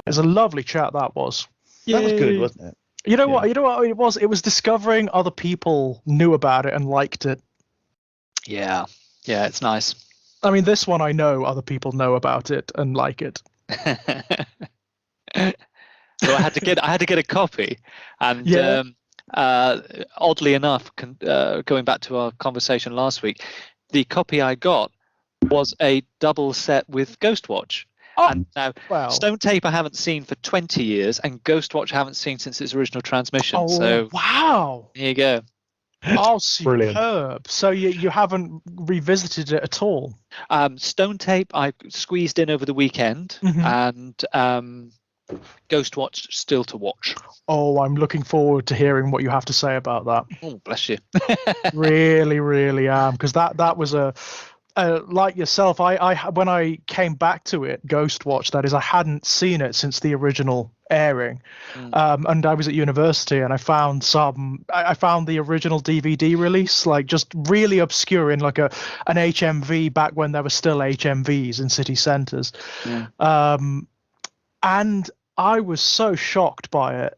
It's a lovely chat that was. That was good, wasn't it? You know what? You know what it was? It was discovering other people knew about it and liked it. Yeah, it's nice. I mean, this one I know other people know about it and like it. So I had to get a copy, and oddly enough, going back to our conversation last week, the copy I got was a double set with Ghostwatch. Oh, and now wow. Stone Tape I haven't seen for 20 years, and Ghostwatch I haven't seen since its original transmission. Oh, so wow. Here you go. Oh, superb. Brilliant. So you haven't revisited it at all? Stone Tape I squeezed in over the weekend, and Ghostwatch still to watch. Oh, I'm looking forward to hearing what you have to say about that. Oh, bless you. Really, really am, because that was a like yourself. I when I came back to it, Ghostwatch, that is, I hadn't seen it since the original airing, and I was at university, and I found the original DVD release, like just really obscure in like an HMV back when there were still HMVs in city centres, and I was so shocked by it.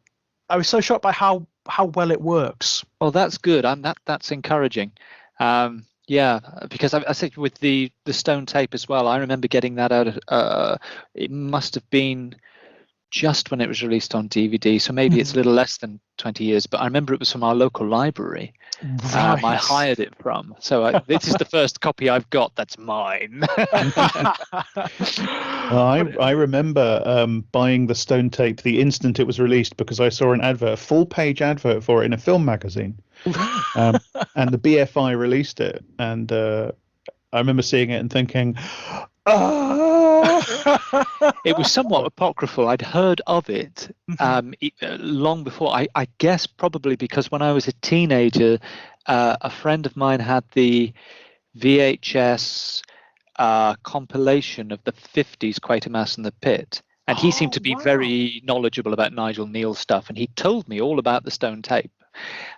I was so shocked by how well it works. Well, that's good. That's encouraging. Yeah, because I think with the Stone Tape as well, I remember getting that out of, it must have been just when it was released on DVD, so maybe it's a little less than 20 years, but I remember it was from our local library. Right. I hired it from. So this is the first copy I've got that's mine. I remember buying the Stone Tape the instant it was released because I saw an advert, a full-page advert for it in a film magazine. And the BFI released it, and I remember seeing it and thinking, It was somewhat apocryphal. I'd heard of it long before. I guess probably because when I was a teenager, a friend of mine had the VHS compilation of the 50s Quatermass and the Pit. And he seemed to be very knowledgeable about Nigel Neal stuff. And he told me all about the Stone Tape.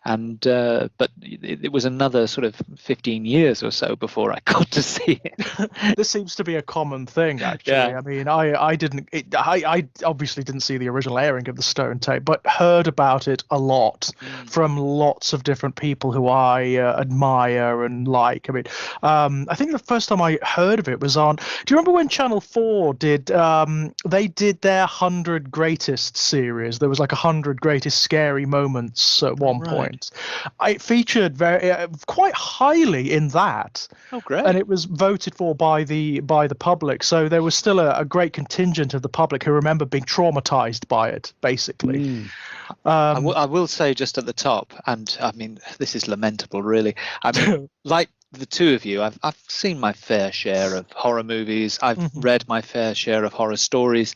And but it was another sort of 15 years or so before I got to see it. This seems to be a common thing, actually. Yeah. I mean, I obviously didn't see the original airing of the Stone Tape, but heard about it a lot from lots of different people who I admire and like. I mean, I think the first time I heard of it was on. Do you remember when Channel 4 did? They did their 100 Greatest series. There was like 100 Greatest Scary Moments at one point. It featured quite highly in that. Oh, great! And it was voted for by the public. So there was still a great contingent of the public who remember being traumatized by it, basically. I will say just at the top, and I mean this is lamentable, really. I mean, like the two of you, I've seen my fair share of horror movies. I've read my fair share of horror stories.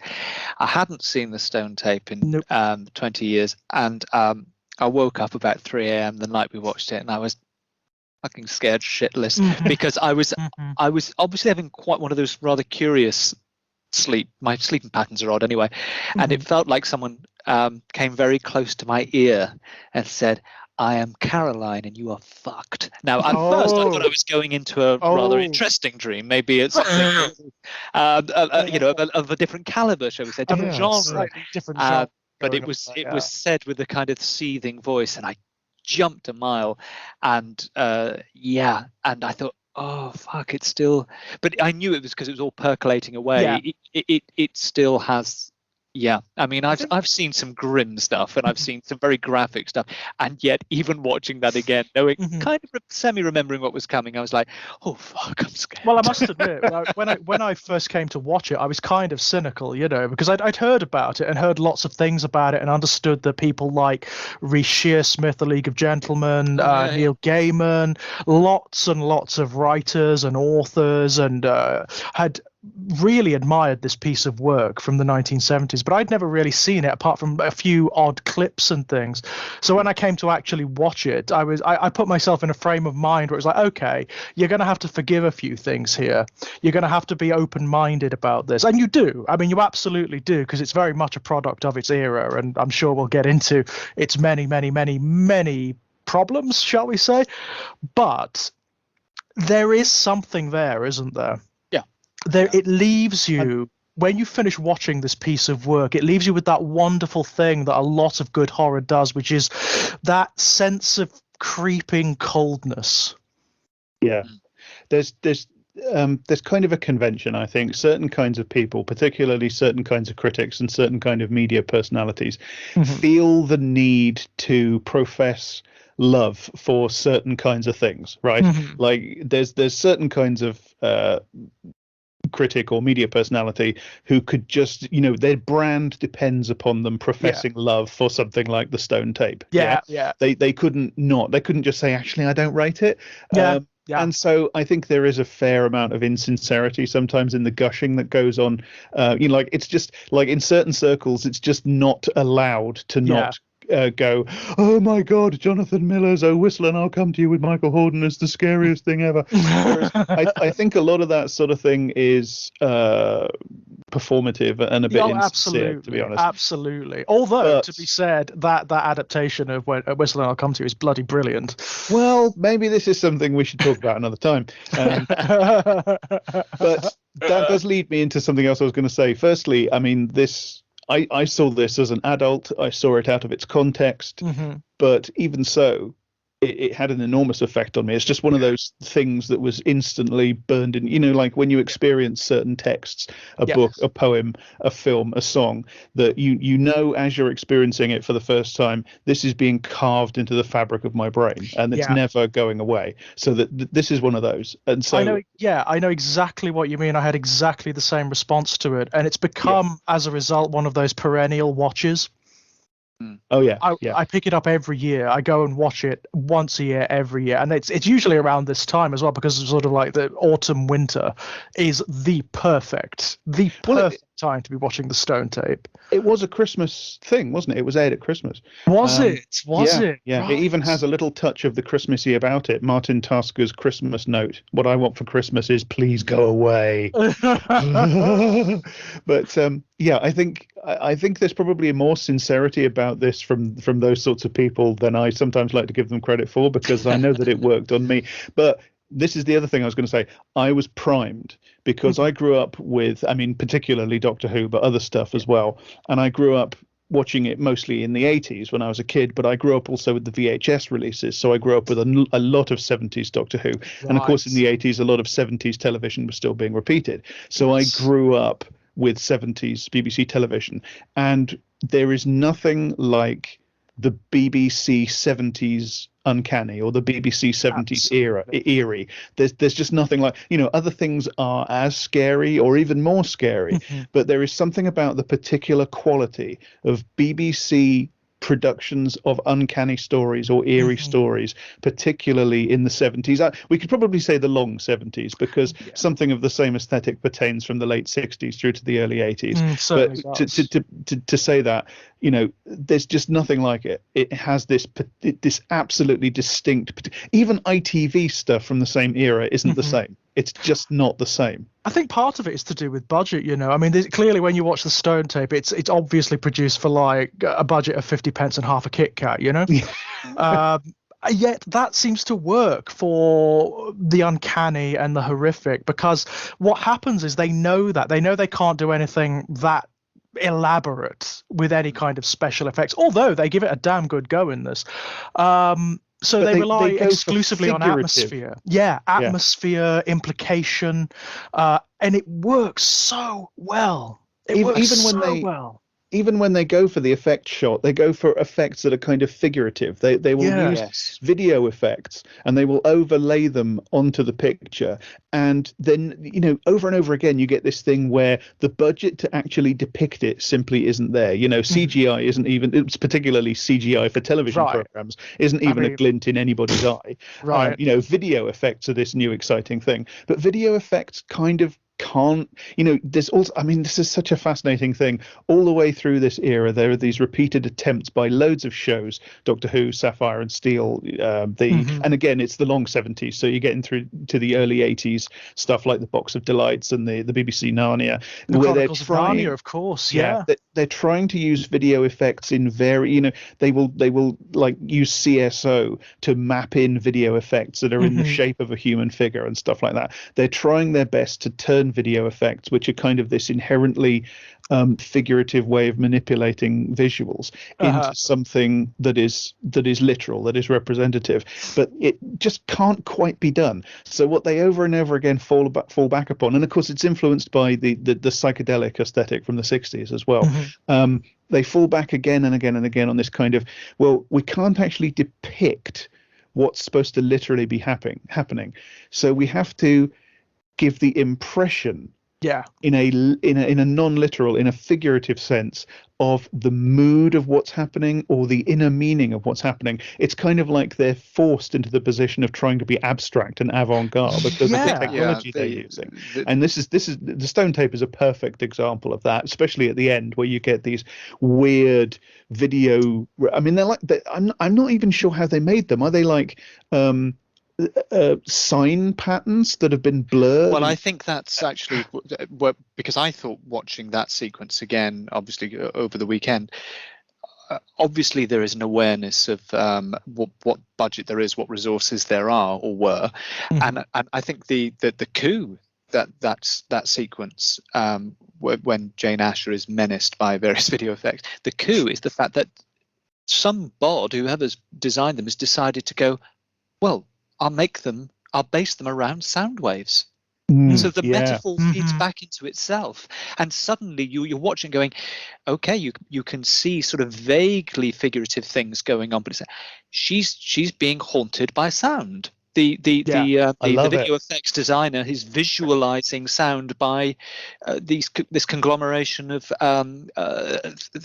I hadn't seen the Stone Tape in 20 years, and I woke up about 3 a.m. the night we watched it, and I was fucking scared shitless because I was obviously having quite one of those rather curious sleep. My sleeping patterns are odd anyway, and it felt like someone came very close to my ear and said, "I am Caroline, and you are fucked." Now, at first, I thought I was going into a rather interesting dream. Maybe it's something, of a different caliber, shall we say, different genre. Different genre. But it was said with a kind of seething voice, and I jumped a mile, and and I thought, oh fuck, it's still. But I knew it was because it was all percolating away. It still has. Yeah, I mean, I've seen some grim stuff, and I've seen some very graphic stuff, and yet even watching that again, knowing kind of semi-remembering what was coming, I was like, oh fuck, I'm scared. Well, I must admit, when I first came to watch it, I was kind of cynical, because I'd heard about it and heard lots of things about it and understood that people like Reece Shearsmith, The League of Gentlemen, Neil Gaiman, lots and lots of writers and authors, and had really admired this piece of work from the 1970s, but I'd never really seen it apart from a few odd clips and things. So when I came to actually watch it, I put myself in a frame of mind where it was like, okay, you're going to have to forgive a few things here. You're going to have to be open-minded about this. And you do. I mean, you absolutely do, because it's very much a product of its era. And I'm sure we'll get into its many, many, many, many problems, shall we say. But there is something there, isn't there? It leaves you, when you finish watching this piece of work, it leaves you with that wonderful thing that a lot of good horror does, which is that sense of creeping coldness. Yeah, there's kind of a convention, I think. Certain kinds of people, particularly certain kinds of critics and certain kind of media personalities, feel the need to profess love for certain kinds of things, right? Like there's certain kinds of critic or media personality who could just, their brand depends upon them professing love for something like the Stone Tape. They couldn't just say, actually, I don't rate it. And so I think there is a fair amount of insincerity sometimes in the gushing that goes on. Like it's just like in certain circles, it's just not allowed to not go, oh my God, Jonathan Miller's Oh Whistle and I'll Come to You with Michael Hordern is the scariest thing ever. Whereas I think a lot of that sort of thing is performative and a bit insincere, to be honest. Absolutely. Although, to be said, that adaptation of Whistle and I'll Come to You is bloody brilliant. Well, maybe this is something we should talk about another time. But that does lead me into something else I was going to say. Firstly, I mean, I saw this as an adult. I saw it out of its context. But even so, it had an enormous effect on me. It's just one of those things that was instantly burned in, like when you experience certain texts, a book, a poem, a film, a song, that you know as you're experiencing it for the first time, this is being carved into the fabric of my brain and it's never going away. So that this is one of those. And so I know exactly what you mean. I had exactly the same response to it. And it's become, as a result, one of those perennial watches. Oh yeah, I pick it up every year. I go and watch it once a year, every year, and it's usually around this time as well, because it's sort of like the autumn winter is the perfect time to be watching the Stone Tape. It was a Christmas thing, wasn't it? It was aired at Christmas. Was it? Yeah. Right. It even has a little touch of the Christmassy about it. Martin Tasker's Christmas note. What I want for Christmas is please go away. But I think there's probably more sincerity about this from those sorts of people than I sometimes like to give them credit for, because I know that it worked on me. But this is the other thing I was going to say. I was primed because I grew up with, I mean, particularly Doctor Who, but other stuff as well. And I grew up watching it mostly in the 80s when I was a kid, but I grew up also with the VHS releases. So I grew up with a lot of 70s Doctor Who. Right. And of course, in the 80s, a lot of 70s television was still being repeated. So I grew up with 70s BBC television. And there is nothing like the BBC 70s uncanny or the BBC 70s eerie. There's just nothing like, other things are as scary or even more scary, but there is something about the particular quality of BBC productions of uncanny stories or eerie stories, particularly in the 70s. We could probably say the long 70s, because something of the same aesthetic pertains from the late 60s through to the early 80s. But to say that, there's just nothing like it. It has this absolutely distinct, even ITV stuff from the same era isn't the same. It's just not the same. I think part of it is to do with budget, I mean, clearly when you watch the Stone Tape, it's obviously produced for like a budget of 50 pence and half a Kit Kat, Yet that seems to work for the uncanny and the horrific, because what happens is they know they can't do anything that elaborate with any kind of special effects, although they give it a damn good go in this. So they rely exclusively on atmosphere. Atmosphere, implication, and it works so well. Even when they go for the effect shot, they go for effects that are kind of figurative. They will use video effects and they will overlay them onto the picture. And then, over and over again, you get this thing where the budget to actually depict it simply isn't there. CGI isn't even, it's particularly CGI for television programs, isn't even a glint in anybody's eye. Right. Video effects are this new exciting thing. But video effects kind of can't, there's also, I mean, this is such a fascinating thing. All the way through this era, there are these repeated attempts by loads of shows, Doctor Who, Sapphire and Steel, and again, it's the long 70s, so you're getting through to the early 80s, stuff like the Box of Delights and the BBC Narnia, the where Chronicles they're trying, of Narnia, of course, yeah. They're trying to use video effects in they will like use CSO to map in video effects that are in the shape of a human figure and stuff like that. They're trying their best to turn video effects, which are kind of this inherently figurative way of manipulating visuals, into something that is literal, that is representative, but it just can't quite be done. So what they over and over again fall back upon, and of course it's influenced by the psychedelic aesthetic from the 60s as well. They fall back again and again and again on this kind of, well, we can't actually depict what's supposed to literally be happening, so we have to give the impression, in a non-literal, in a figurative sense, of the mood of what's happening or the inner meaning of what's happening. It's kind of like they're forced into the position of trying to be abstract and avant-garde because of the technology they're using. And this is the Stone Tape is a perfect example of that, especially at the end where you get these weird video. I mean, I'm not even sure how they made them. Are they like sign patterns that have been blurred? Well, I think that's actually because I thought watching that sequence again, obviously over the weekend, obviously there is an awareness of what budget there is, what resources there are or were, and I think the coup that sequence when Jane Asher is menaced by various video effects, the coup is the fact that some bod, whoever's designed them, has decided to go, well, I'll base them around sound waves. So the metaphor feeds back into itself, and suddenly you're watching going, okay, you can see sort of vaguely figurative things going on, but it's she's being haunted by sound. The video effects designer is visualizing sound by this conglomeration of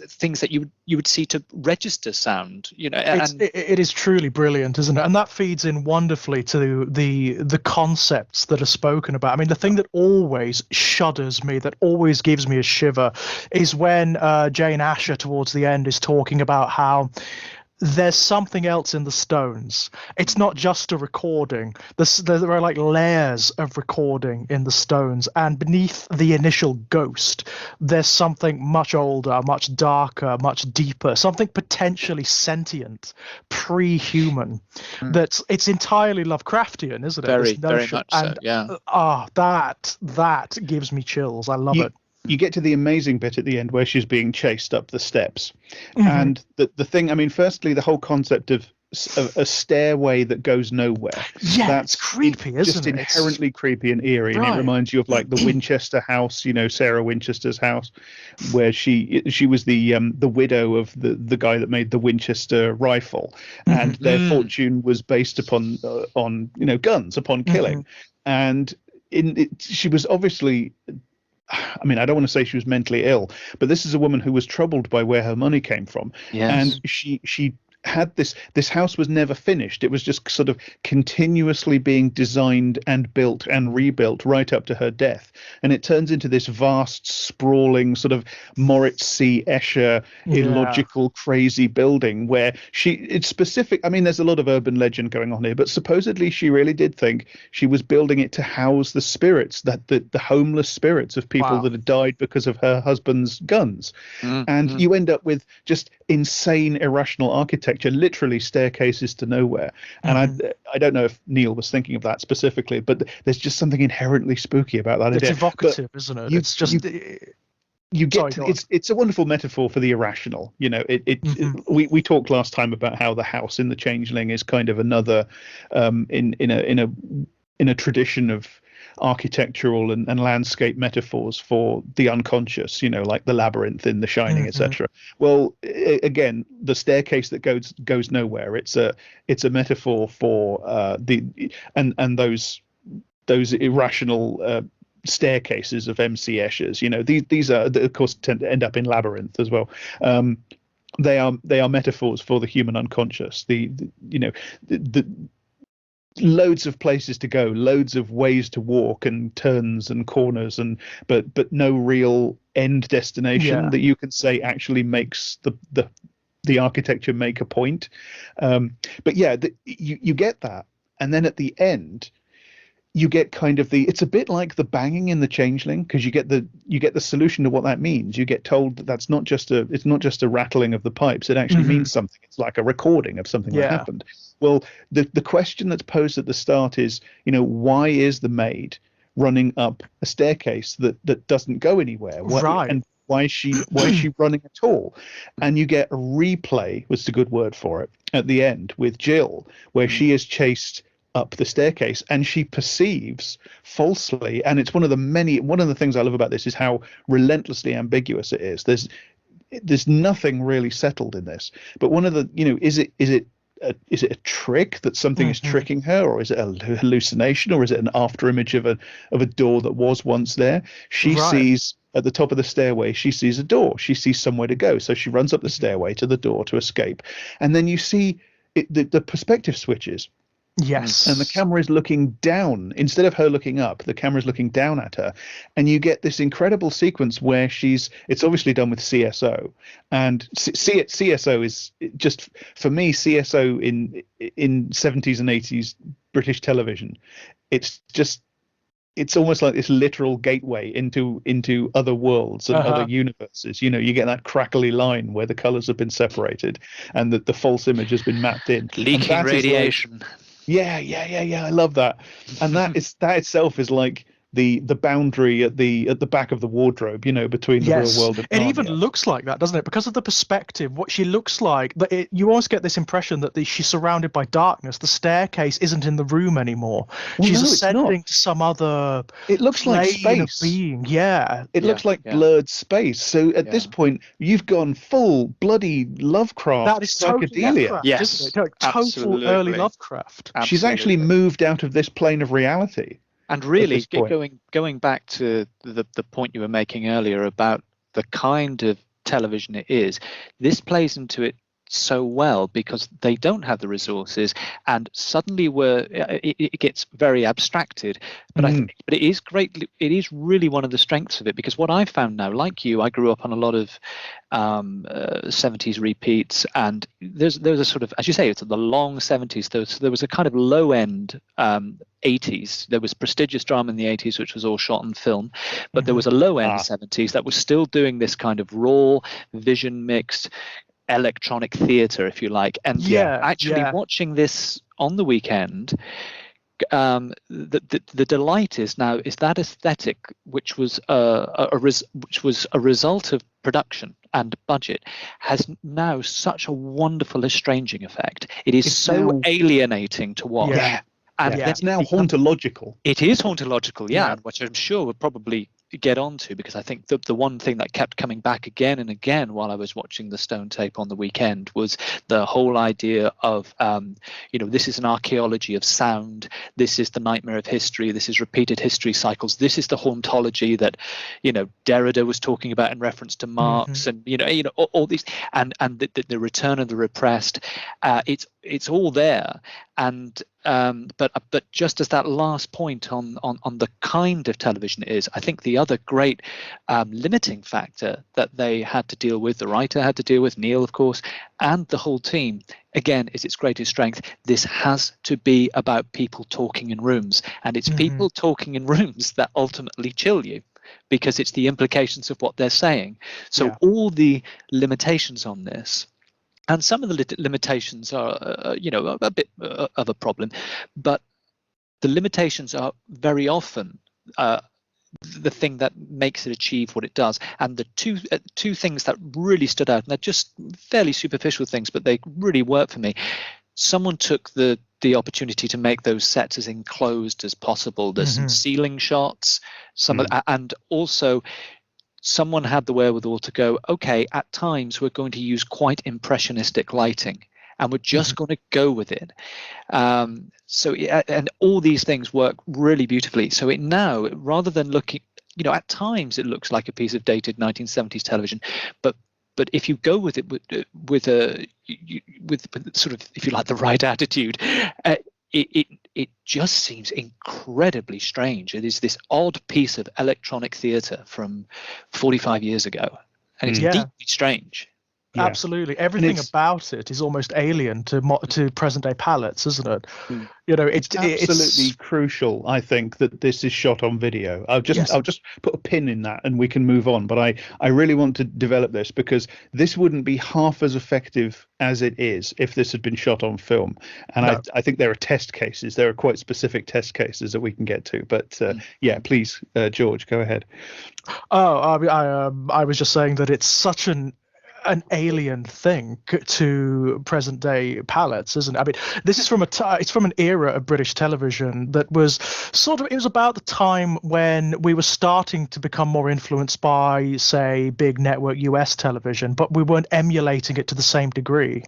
things that you would see to register sound. It is truly brilliant, isn't it? And that feeds in wonderfully to the concepts that are spoken about. I mean, the thing that always shudders me, that always gives me a shiver, is when Jane Asher towards the end is talking about how there's something else in the stones. It's not just a recording. There are like layers of recording in the stones, and beneath the initial ghost, there's something much older, much darker, much deeper, something potentially sentient, pre-human. It's entirely Lovecraftian, isn't it? Very much so. Yeah. That gives me chills. I love it. You get to the amazing bit at the end where she's being chased up the steps. And the thing, I mean, firstly, the whole concept of a stairway that goes nowhere. Yeah, that's creepy, isn't it? Just inherently creepy and eerie. Right. And it reminds you of like the Winchester house, Sarah Winchester's house, where she was the widow of the guy that made the Winchester rifle, and their fortune was based upon guns, upon killing. And she was obviously, I mean, I don't want to say she was mentally ill, but this is a woman who was troubled by where her money came from. Yes. And she had this house was never finished. It was just sort of continuously being designed and built and rebuilt right up to her death. And it turns into this vast, sprawling sort of Moritz C. Escher illogical, crazy building where it's specific. I mean, there's a lot of urban legend going on here, but supposedly she really did think she was building it to house the spirits, the homeless spirits of people that had died because of her husband's guns. And you end up with just insane, irrational architecture, literally staircases to nowhere. And I don't know if Neil was thinking of that specifically, but there's just something inherently spooky about that. It's evocative, isn't it? It's just it's a wonderful metaphor for the irrational. We talked last time about how the house in The Changeling is kind of another in a tradition of architectural and landscape metaphors for the unconscious, like the labyrinth in The Shining, etc. Well, again, the staircase that goes nowhere. It's a metaphor for those irrational staircases of MC Escher's. These are, of course, tend to end up in Labyrinth as well. They are metaphors for the human unconscious. loads of places to go, loads of ways to walk and turns and corners, and but no real end destination that you can say actually makes the architecture make a point. But yeah, you get that, and then at the end you get kind of it's a bit like the banging in the Changeling, because you get the solution to what that means. You get told that it's not just a rattling of the pipes. It actually means something. It's like a recording of something that happened. Well, the question that's posed at the start is, why is the maid running up a staircase that doesn't go anywhere? And why is she running at all? And you get a replay, was a good word for it, at the end with Jill, where she is chased up the staircase and she perceives falsely, and it's one of the things I love about this is how relentlessly ambiguous it is. There's nothing really settled in this, but one of the is it a trick that something is tricking her, or is it a hallucination, or is it an after image of a door that was once there? She sees at the top of the stairway, she sees a door, she sees somewhere to go, so she runs up the stairway to the door to escape, and then you see the perspective switches. Yes. And the camera is looking down. Instead of her looking up, the camera is looking down at her. And you get this incredible sequence where it's obviously done with CSO. And CSO is just, for me, CSO in 70s and 80s British television, it's almost like this literal gateway into other worlds and other universes. You get that crackly line where the colors have been separated and that the false image has been mapped in. Leaking radiation. Yeah. I love that, and that itself is like the boundary at the back of the wardrobe, between the real world and it Narnia. even looks like that, doesn't it? Because of the perspective, what she looks like. You always get this impression that she's surrounded by darkness. The staircase isn't in the room anymore. She's ascending to some other. It looks like space. Being. It looks like blurred space. So at this point, you've gone full bloody Lovecraft. That is totally Lovecraft, yes, isn't it? Total early Lovecraft. Absolutely. She's actually moved out of this plane of reality. And really, going back to the point you were making earlier about the kind of television it is, this plays into it so well because they don't have the resources, and suddenly it gets very abstracted. But but it is great. It is really one of the strengths of it, because what I've found now, like you, I grew up on a lot of 70s repeats, and there's a sort of, as you say, it's the long 70s. There was a kind of low end 80s. There was prestigious drama in the 80s, which was all shot on film, but there was a low end 70s that was still doing this kind of raw, vision mixed electronic theater, if you like. And actually watching this on the weekend, the delight is that aesthetic, which was a result of production and budget, has now such a wonderful estranging effect. It's so alienating to watch. And it's now hauntological. It is hauntological, which I'm sure we'll probably get onto, because I think the one thing that kept coming back again and again while I was watching the Stone Tape on the weekend was the whole idea of this is an archaeology of sound, this is the nightmare of history, this is repeated history cycles, this is the hauntology that Derrida was talking about in reference to Marx, and all these, and the return of the repressed. It's all there. And but just as that last point on the kind of television it is, I think the other great limiting factor that they had to deal with, the writer had to deal with, Neil, of course, and the whole team, again, is its greatest strength. This has to be about people talking in rooms, and it's people talking in rooms that ultimately chill you, because it's the implications of what they're saying. So all the limitations on this, and some of the limitations are, a bit of a problem, but the limitations are very often the thing that makes it achieve what it does. And the two things that really stood out, and they're just fairly superficial things, but they really work for me. Someone took the opportunity to make those sets as enclosed as possible. There's some ceiling shots, and also someone had the wherewithal to go, okay, at times we're going to use quite impressionistic lighting, and we're just going to go with it. And all these things work really beautifully. So it now, rather than looking, at times it looks like a piece of dated 1970s television, but if you go with it with sort of, if you like, the right attitude, it it just seems incredibly strange. It is this odd piece of electronic theatre from 45 years ago, and it's deeply strange. Yeah. Absolutely, everything about it is almost alien to present day palettes, isn't it? You know, it's absolutely crucial, I think, that this is shot on video. I'll just put a pin in that and we can move on. But I really want to develop this, because this wouldn't be half as effective as it is if this had been shot on film. And No. I think there are test cases. There are quite specific test cases that we can get to. But yeah, please, George, go ahead. I was just saying that it's such an alien thing to present day palettes, isn't it? I mean, this is from it's from an era of British television that was sort of, it was about the time when we were starting to become more influenced by, say, big network US television, but we weren't emulating it to the same degree.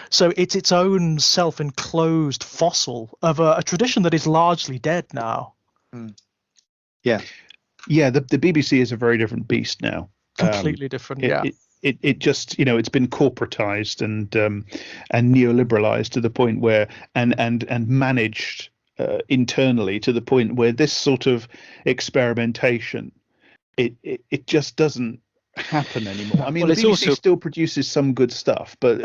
So it's its own self-enclosed fossil of a tradition that is largely dead now. Yeah, the BBC is a very different beast now. Completely different. It just, you know, it's been corporatized and neoliberalized to the point where and managed internally to the point where this sort of experimentation, it just doesn't happen anymore. I mean, the BBC still produces some good stuff, but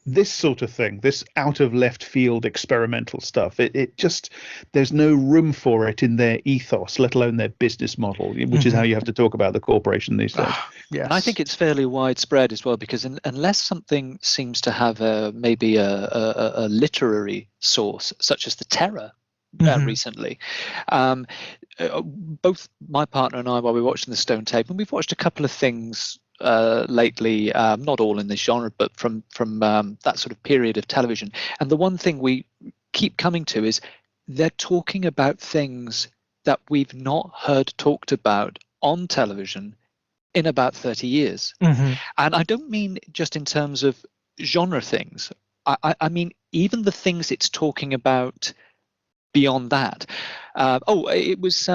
this sort of thing, this out of left field experimental stuff, it just, there's no room for it in their ethos, let alone their business model, which is how you have to talk about the corporation these days. Yes. And I think it's fairly widespread as well, because unless something seems to have maybe a literary source, such as The Terror recently, both my partner and I, while we were watching the Stone Tape, and we've watched a couple of things lately, not all in this genre, but from that sort of period of television. And the one thing we keep coming to is they're talking about things that we've not heard talked about on television in about 30 years. And I don't mean just in terms of genre things. I mean, even the things it's talking about beyond that. It was...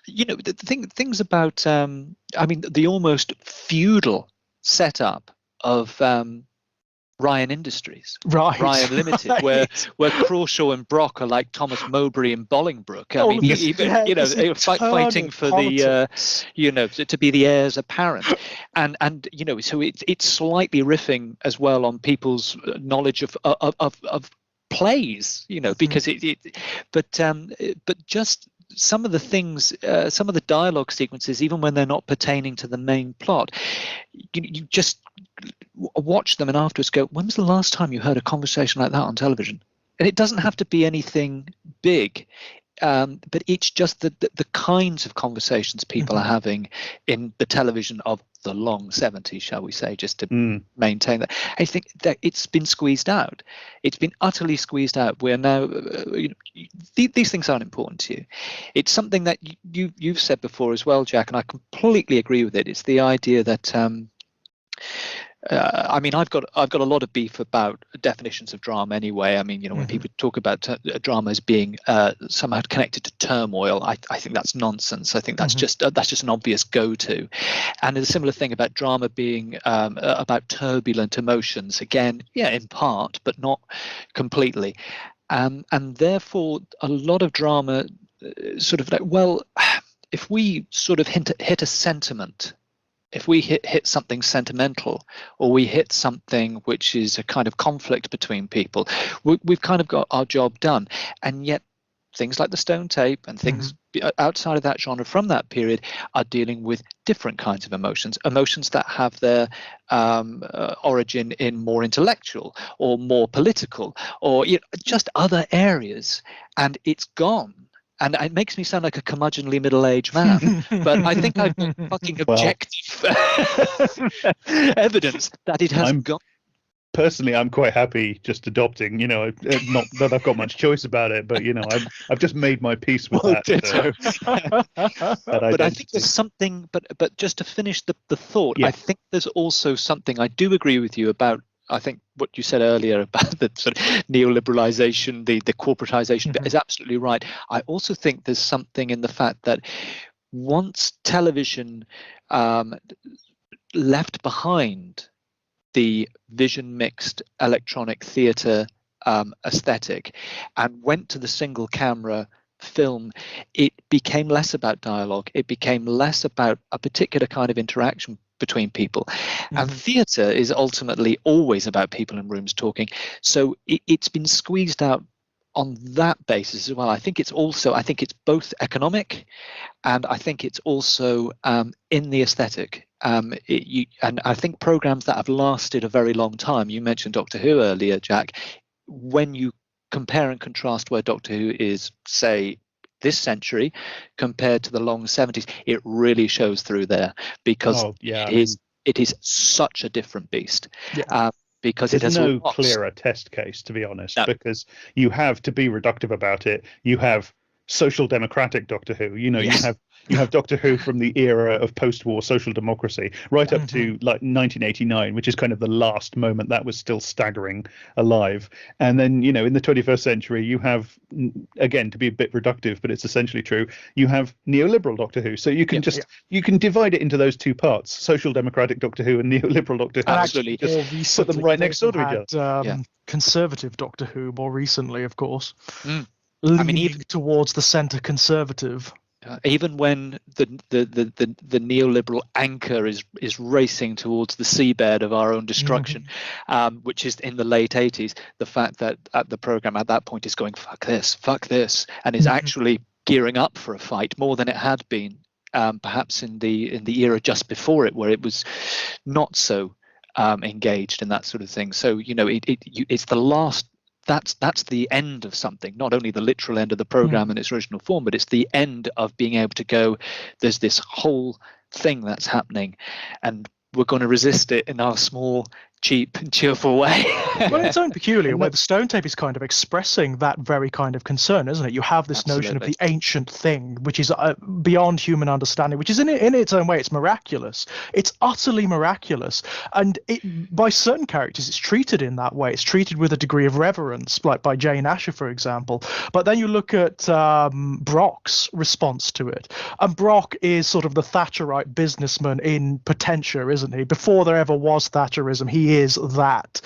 you know, the things about, I mean, the almost feudal setup of Ryan Industries, Ryan Limited, where Crawshaw and Brock are like Thomas Mowbray and Bolingbroke. I mean, you know, fighting for politics. The, you know, to be the heirs apparent, and you know, so it's slightly riffing as well on people's knowledge of plays, you know, because but just some of the things, some of the dialogue sequences, even when they're not pertaining to the main plot, you just watch them and afterwards go, when was the last time you heard a conversation like that on television? And it doesn't have to be anything big, but it's just the kinds of conversations people are having in the television of the long 70s, shall we say, just to maintain that. I think that it's been squeezed out. It's been utterly squeezed out. We're now, you know, these things aren't important to you. It's something that you've said before as well, Jack, and I completely agree with it. It's the idea that I mean, I've got a lot of beef about definitions of drama anyway. I mean, you know, when people talk about drama as being somehow connected to turmoil, I think that's nonsense. I think that's just an obvious go-to. And a similar thing about drama being about turbulent emotions. Again, yeah, in part, but not completely. And therefore, a lot of drama sort of like, well, if we sort of hit a sentiment, if we hit something sentimental, or we hit something which is a kind of conflict between people, we've kind of got our job done. And yet things like the Stone Tape and things outside of that genre from that period are dealing with different kinds of emotions that have their origin in more intellectual or more political, or, you know, just other areas, and it's gone. And it makes me sound like a curmudgeonly middle-aged man, but I think I've got fucking objective evidence that it has gone. Personally, I'm quite happy just adopting, you know, not that I've got much choice about it, but, you know, I've just made my peace with that. But I think there's something, but just to finish the thought, I think there's also something, I do agree with you about, I think what you said earlier about the sort of neoliberalization, the corporatization is absolutely right. I also think there's something in the fact that once television left behind the vision mixed electronic theatre aesthetic and went to the single camera film, it became less about dialogue. It became less about a particular kind of interaction between people. And theatre is ultimately always about people in rooms talking. So it's been squeezed out on that basis as well. I think it's both economic, and I think it's also in the aesthetic. And I think programs that have lasted a very long time, you mentioned Doctor Who earlier, Jack, when you compare and contrast where Doctor Who is, say, this century compared to the long 70s, it really shows through there, because it is such a different beast. Because there's it has no clearer test case, to be honest, because you have, to be reductive about it, you have social democratic Doctor Who. You have Doctor Who from the era of post-war social democracy right up to like 1989, which is kind of the last moment that was still staggering alive. And then, in the 21st century, you have, again, to be a bit reductive, but it's essentially true, you have neoliberal Doctor Who. So you can you can divide it into those two parts: social democratic Doctor Who and neoliberal Doctor Who. Absolutely. Just put them right next door to each other. Conservative Doctor Who more recently, of course. Leaning even towards the centre conservative. Even when the neoliberal anchor is racing towards the seabed of our own destruction, which is in the late 80s, the fact that the programme at that point is going fuck this, and is actually gearing up for a fight more than it had been, perhaps in the era just before it, where it was not so engaged in that sort of thing. So it's the last. That's the end of something, not only the literal end of the program in its original form, but it's the end of being able to go, there's this whole thing that's happening, and we're going to resist it in our small, cheap and cheerful way. Well, in its own peculiar way, the Stone Tape is kind of expressing that very kind of concern, isn't it? You have this notion of the ancient thing, which is beyond human understanding, which is in its own way, it's miraculous. It's utterly miraculous. And by certain characters, it's treated in that way. It's treated with a degree of reverence, like by Jane Asher, for example. But then you look at Brock's response to it. And Brock is sort of the Thatcherite businessman in potentia, isn't he? Before there ever was Thatcherism, he is that.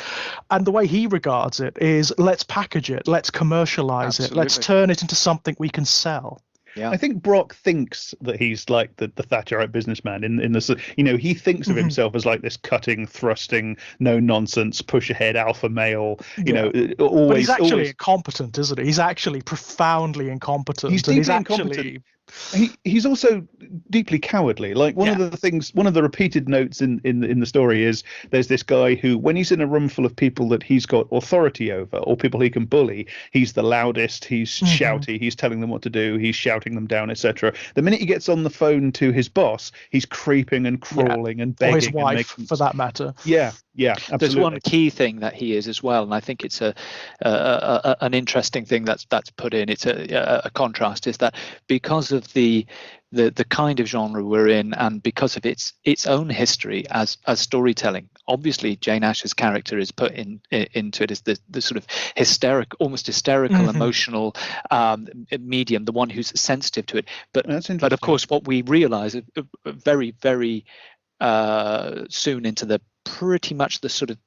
And the way he regards it is, let's package it, let's commercialize it, let's turn it into something we can sell. I think Brock thinks that he's like the Thatcherite businessman in the, he thinks of himself as like this cutting, thrusting, no nonsense, push ahead alpha male, always. But he's actually incompetent, isn't he? He's actually profoundly incompetent. He's deeply incompetent. He's also deeply cowardly. Like one of the repeated notes in the story is there's this guy who, when he's in a room full of people that he's got authority over or people he can bully, he's the loudest, he's shouty, he's telling them what to do, he's shouting them down, etc. The minute he gets on the phone to his boss, he's creeping and crawling and begging. Or his wife, for that matter. Yeah, absolutely. There's one key thing that he is as well, and I think it's an interesting thing that's put in. It's a contrast, is that because of the kind of genre we're in, and because of its own history as storytelling, obviously Jane Asher's character is put into it as the sort of almost hysterical, emotional medium, the one who's sensitive to it. But of course, what we realise very, very soon into the pretty much the sort of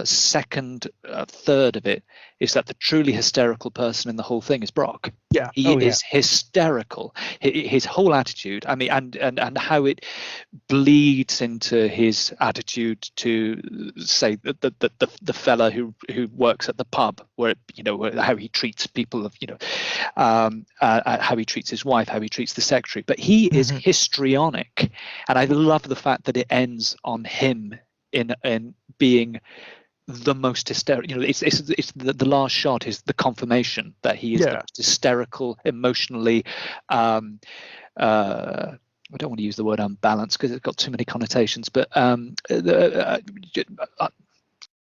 second third of it is that the truly hysterical person in the whole thing is Brock. He is hysterical. His whole attitude, I mean, and how it bleeds into his attitude to, say, the fella who works at the pub, where how he treats people, how he treats his wife, how he treats the secretary. But he is histrionic, and I love the fact that it ends on him in being the most hysterical. It's the last shot is the confirmation that he is the most hysterical, emotionally. I don't want to use the word unbalanced because it's got too many connotations, but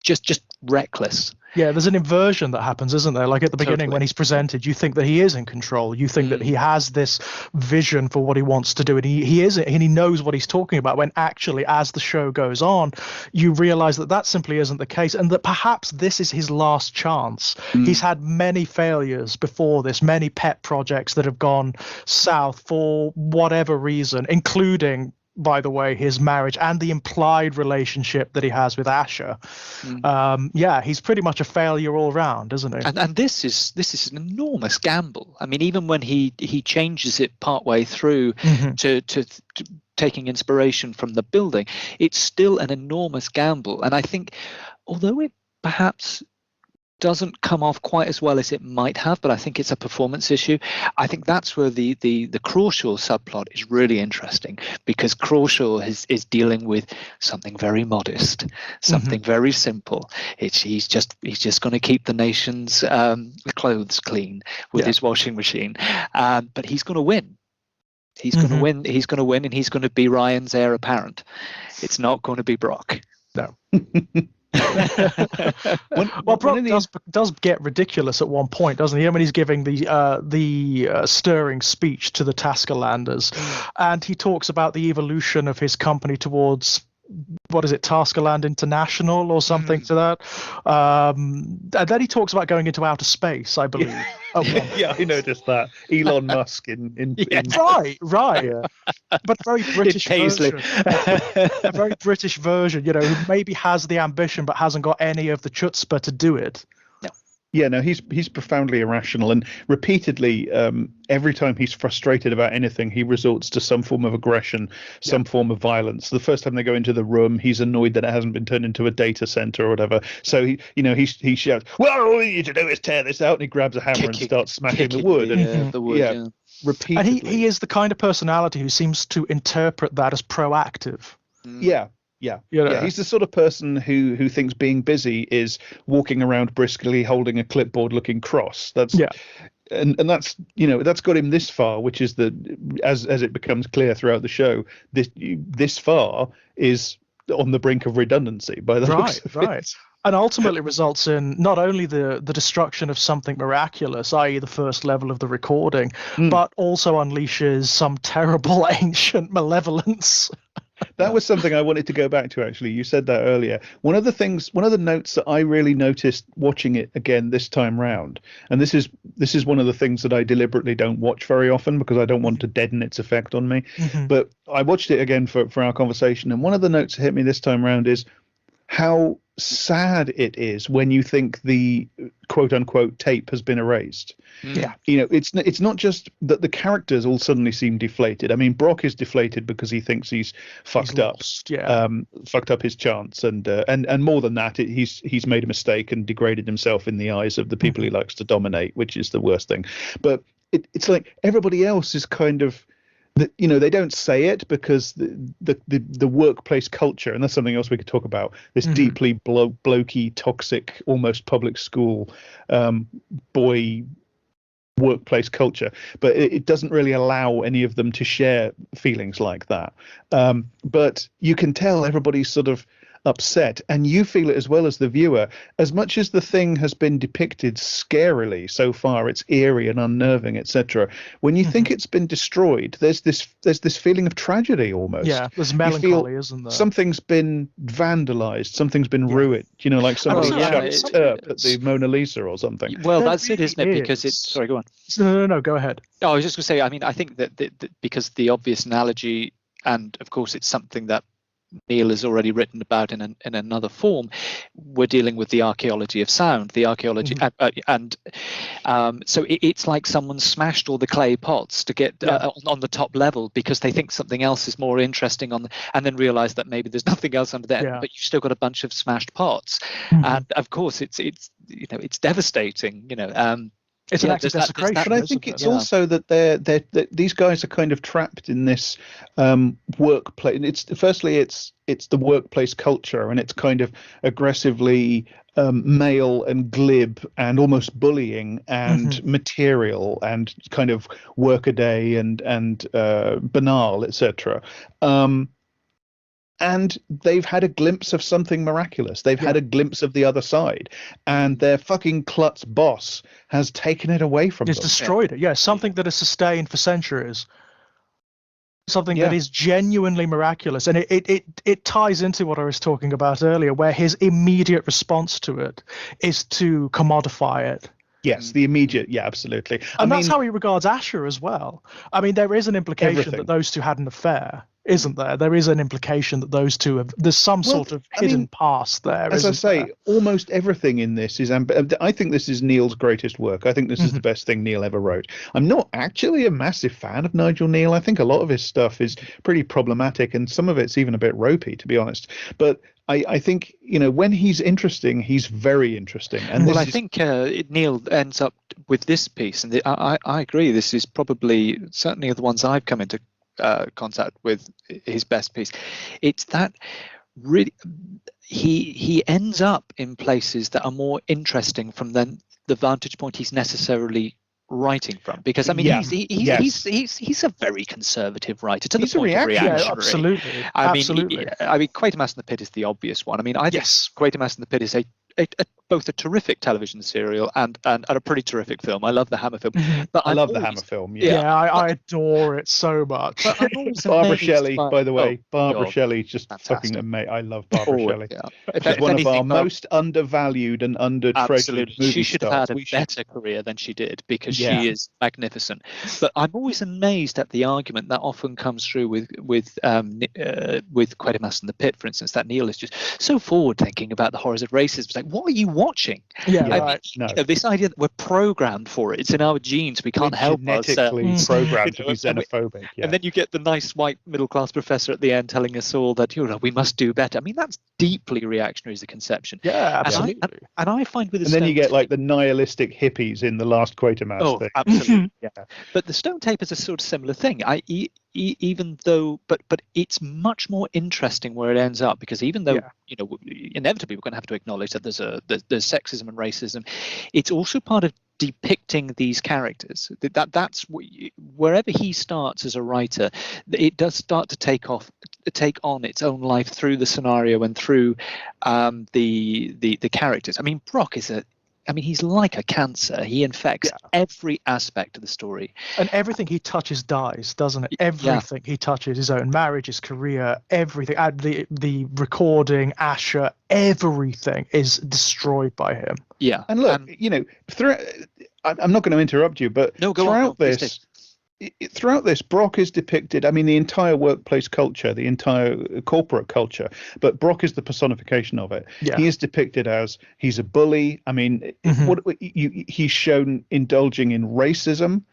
just reckless. Yeah, there's an inversion that happens, isn't there? Like at the beginning when he's presented, you think that he is in control. You think that he has this vision for what he wants to do, and he is, and he knows what he's talking about, when actually, as the show goes on, you realize that simply isn't the case, and that perhaps this is his last chance. He's had many failures before this, many pet projects that have gone south for whatever reason, including by the way, his marriage and the implied relationship that he has with Asher. He's pretty much a failure all round, isn't he? And this is an enormous gamble. I mean, even when he changes it partway through to taking inspiration from the building, it's still an enormous gamble. And I think, although it perhaps doesn't come off quite as well as it might have, but I think it's a performance issue. I think that's where the Crawshaw subplot is really interesting, because Crawshaw is dealing with something very modest, something very simple. He's just going to keep the nation's clothes clean with his washing machine, but he's going to win. He's going to win. He's going to win, and he's going to be Ryan's heir apparent. It's not going to be Brock. No. Brock does get ridiculous at one point, doesn't he? I mean, he's giving the stirring speech to the Taskerlanders, and he talks about the evolution of his company towards, what is it, Taskerland International or something to that. And then he talks about going into outer space, I believe. Yeah, I noticed that. Elon Musk in right. Yeah. But a very British version. A very British version, who maybe has the ambition but hasn't got any of the chutzpah to do it. Yeah, no, he's profoundly irrational, and repeatedly, every time he's frustrated about anything, he resorts to some form of aggression, some form of violence. The first time they go into the room, he's annoyed that it hasn't been turned into a data center or whatever. So he shouts, "Well, all you need to do is tear this out," and he grabs a hammer and starts smashing the wood. Repeatedly. And he is the kind of personality who seems to interpret that as proactive. Yeah, he's the sort of person who thinks being busy is walking around briskly holding a clipboard looking cross. And that's that's got him this far, which is as it becomes clear throughout the show, this far is on the brink of redundancy by the looks of it. And ultimately results in not only the destruction of something miraculous, i.e. the first level of the recording, but also unleashes some terrible ancient malevolence. That was something I wanted to go back to, actually. You said that earlier. One of the notes that I really noticed watching it again this time round, and this is one of the things that I deliberately don't watch very often because I don't want to deaden its effect on me. But I watched it again for our conversation, and one of the notes that hit me this time round is how sad it is when you think the quote unquote tape has been erased. It's not just that the characters all suddenly seem deflated. I mean, Brock is deflated because he thinks he's fucked up his chance, and more than that, he's made a mistake and degraded himself in the eyes of the people he likes to dominate, which is the worst thing. But it's like everybody else is kind of, they don't say it because the workplace culture, and that's something else we could talk about, this deeply blokey, toxic, almost public school boy workplace culture, but it doesn't really allow any of them to share feelings like that. But you can tell everybody's sort of upset, and you feel it as well as the viewer. As much as the thing has been depicted scarily so far, it's eerie and unnerving, etc. When you think it's been destroyed, there's this feeling of tragedy almost. Yeah, there's melancholy, isn't there? Something's been vandalized, something's been ruined. Like somebody chucked turp at the Mona Lisa or something. Well, that's it, isn't it? Because it's sorry, go on. No, go ahead. Oh, I was just going to say, I mean, I think that because the obvious analogy, and of course it's something that Neil has already written about in another form, we're dealing with the archaeology of sound, the archaeology, so it's like someone smashed all the clay pots to get on the top level because they think something else is more interesting and then realize that maybe there's nothing else under there, but you've still got a bunch of smashed pots, and of course it's devastating, It's an act of desecration. But I think it's also that these guys are kind of trapped in this workplace. It's the workplace culture, and it's kind of aggressively male and glib and almost bullying and material and kind of workaday and banal, etc. And they've had a glimpse of something miraculous. They've had a glimpse of the other side, and their fucking klutz boss has taken it away from them. It's destroyed it. Yeah, something that has sustained for centuries. Something that is genuinely miraculous. And it ties into what I was talking about earlier, where his immediate response to it is to commodify it. Yes, the immediate, absolutely. And that's how he regards Asher as well. I mean, there is an implication that those two had an affair isn't there? There is an implication that those two have. There's some sort of hidden past there. As I say, there? almost everything in this is. I think this is Neil's greatest work. I think this is the best thing Neil ever wrote. I'm not actually a massive fan of Nigel Neal. I think a lot of his stuff is pretty problematic, and some of it's even a bit ropey, to be honest. But I think, when he's interesting, he's very interesting. And I think Neil ends up with this piece, and I agree. This is probably certainly the ones I've come into contact with his best piece. It's that really he ends up in places that are more interesting from the vantage point he's necessarily writing from, because he's a very conservative writer to the point of reactionary. Yeah, absolutely. I mean, Quatermass in the Pit is the obvious one. I mean, I think Quatermass in the Pit is both a terrific television serial and a pretty terrific film. I love the Hammer film. But I love the Hammer film. I adore it so much. Barbara Shelley, by the way. Barbara Shelley, just fucking amazing. I love Barbara Shelley. Yeah. She's one of our most undervalued and under-treasured movie She should stars. have had a better career than she did, because she is magnificent. But I'm always amazed at the argument that often comes through with Quatermass in the Pit, for instance, that Neil is just so forward-thinking about the horrors of racism. It's like, what are you watching? This idea that we're programmed for it. It's in our genes. We can't help genetically programmed to be xenophobic. And then you get the nice white middle-class professor at the end telling us all that we must do better. I mean, that's deeply reactionary as a conception. Yeah, absolutely. And I find with and then you get like the nihilistic hippies in the last Quatermass thing. Absolutely. But the Stone Tape is a sort of similar thing. Even though, but it's much more interesting where it ends up, because even though inevitably we're going to have to acknowledge that there's sexism and racism, it's also part of depicting these characters. That's wherever he starts as a writer, it does start to take on its own life through the scenario and through the characters. I mean, Brock he's like a cancer. He infects every aspect of the story. And everything he touches dies, doesn't it? Everything he touches, his own marriage, his career, everything. And the recording, Asher, everything is destroyed by him. Yeah. And look, I'm not going to interrupt you, but throughout this, Brock is depicted, I mean, the entire workplace culture, the entire corporate culture, but Brock is the personification of it. Yeah. He is depicted as, he's a bully. I mean, he's shown indulging in racism,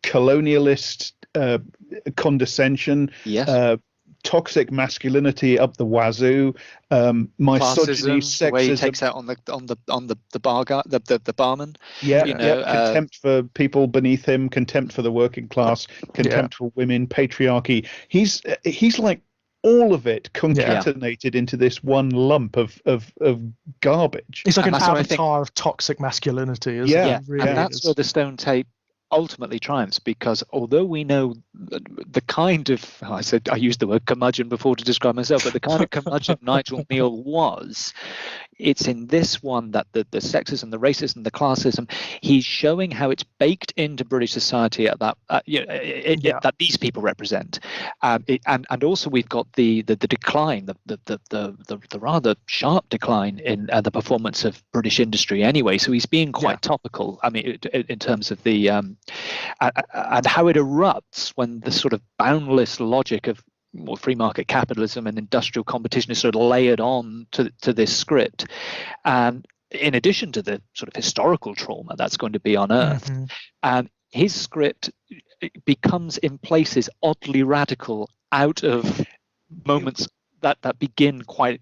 colonialist condescension, toxic masculinity up the wazoo, misogyny, sexism, the way he takes out on the barman. Contempt for people beneath him, contempt for the working class, contempt for women, patriarchy. He's like all of it concatenated into this one lump of garbage. He's like an avatar of toxic masculinity, isn't he? Really and that's where the Stone Tape ultimately triumphs, because although we know the kind of, I used the word curmudgeon before to describe myself, but the kind of curmudgeon Nigel Neal was, it's in this one that the sexism, the racism, the classism, he's showing how it's baked into British society at that that these people represent, and also we've got the decline, the rather sharp decline in the performance of British industry anyway. So he's being quite topical. I mean, in terms of the and how it erupts when the sort of boundless logic of free market capitalism and industrial competition is sort of layered on to this script, and in addition to the sort of historical trauma that's going to be unearthed, his script becomes in places oddly radical out of moments that begin quite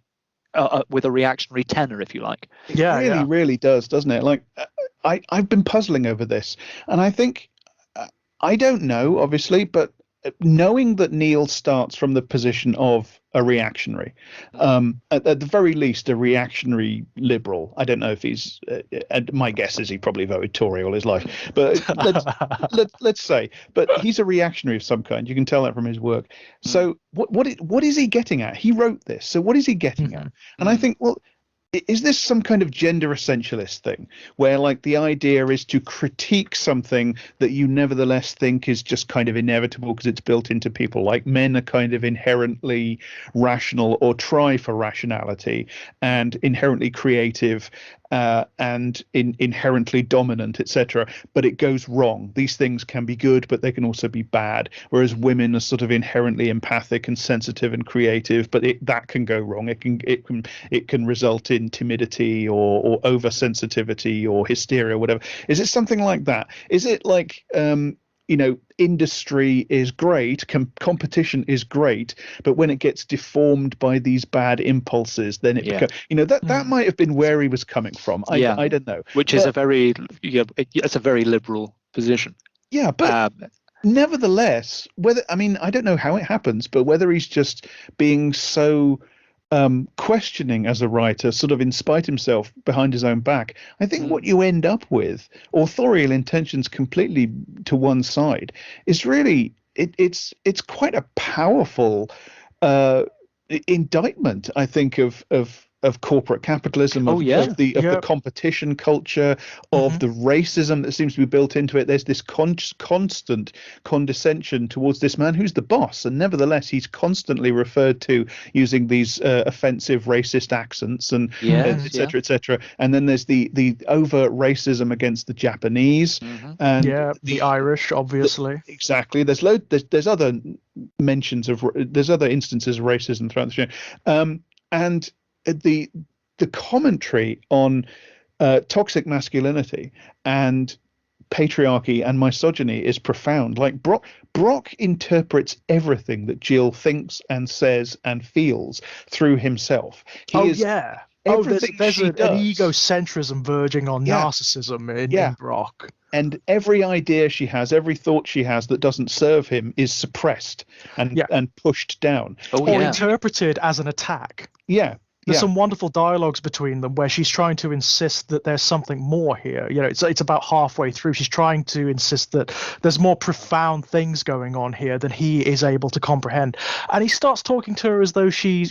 with a reactionary tenor, if you like. Yeah, it really does, doesn't it? Like, I've been puzzling over this, and I think, I don't know, obviously, but knowing that Neil starts from the position of a reactionary, at the very least a reactionary liberal. I don't know if he's, my guess is he probably voted Tory all his life, but let's say, but he's a reactionary of some kind. You can tell that from his work. So what is he getting at? He wrote this, so what is he getting at? And I think, well, is this some kind of gender essentialist thing where, like, the idea is to critique something that you nevertheless think is just kind of inevitable because it's built into people? Like, men are kind of inherently rational or try for rationality and inherently creative, and inherently dominant, etc. But it goes wrong. These things can be good, but they can also be bad. Whereas women are sort of inherently empathic and sensitive and creative, but that can go wrong. It can result in timidity or oversensitivity or hysteria, or whatever. Is it something like that? Is it like industry is great, competition is great, but when it gets deformed by these bad impulses, then it becomes, that might have been where he was coming from. I don't know. Which is it's a very liberal position. Yeah, but nevertheless, I don't know how it happens, but whether he's just being so questioning as a writer, sort of in spite himself behind his own back, I think what you end up with, authorial intentions completely to one side, is really it's quite a powerful indictment, I think, of corporate capitalism, of the competition culture, of the racism that seems to be built into it. There's this constant condescension towards this man who's the boss, and nevertheless he's constantly referred to using these offensive racist accents and et cetera, et cetera. And then there's the overt racism against the Japanese and the Irish, obviously. Exactly. There's other mentions there's other instances of racism throughout the show, and the commentary on toxic masculinity and patriarchy and misogyny is profound. Like Brock interprets everything that Jill thinks and says and feels through himself. There's an egocentrism verging on narcissism in Brock. And every idea she has, every thought she has that doesn't serve him is suppressed and pushed down. Or interpreted as an attack. Yeah. There's some wonderful dialogues between them where she's trying to insist that there's something more here. It's about halfway through. She's trying to insist that there's more profound things going on here than he is able to comprehend. And he starts talking to her as though he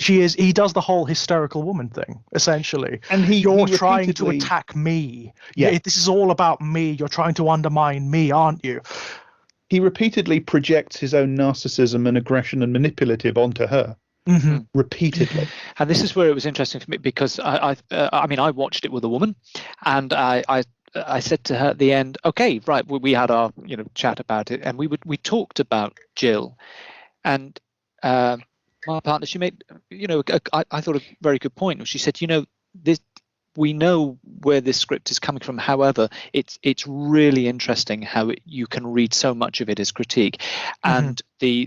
does the whole hysterical woman thing, essentially. And you're trying to attack me. Yeah. This is all about me. You're trying to undermine me, aren't you? He repeatedly projects his own narcissism and aggression and manipulative onto her. Repeatedly. And this is where it was interesting for me, because I watched it with a woman, and I said to her at the end, okay, right, we had our chat about it, and we talked about Jill, and my partner, she made I thought a very good point. She said, this, we know where this script is coming from. However, it's really interesting how you can read so much of it as critique, and the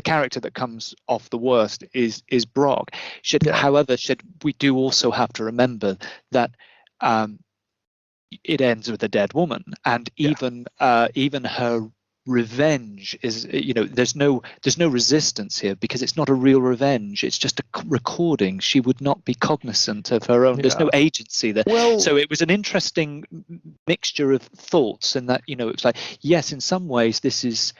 character that comes off the worst is Brock. However, we do also have to remember that it ends with a dead woman, and even her revenge is, there's no resistance here, because it's not a real revenge. It's just a recording. She would not be cognizant of her own. There's no agency there. So it was an interesting mixture of thoughts, and that it was like, yes, in some ways this is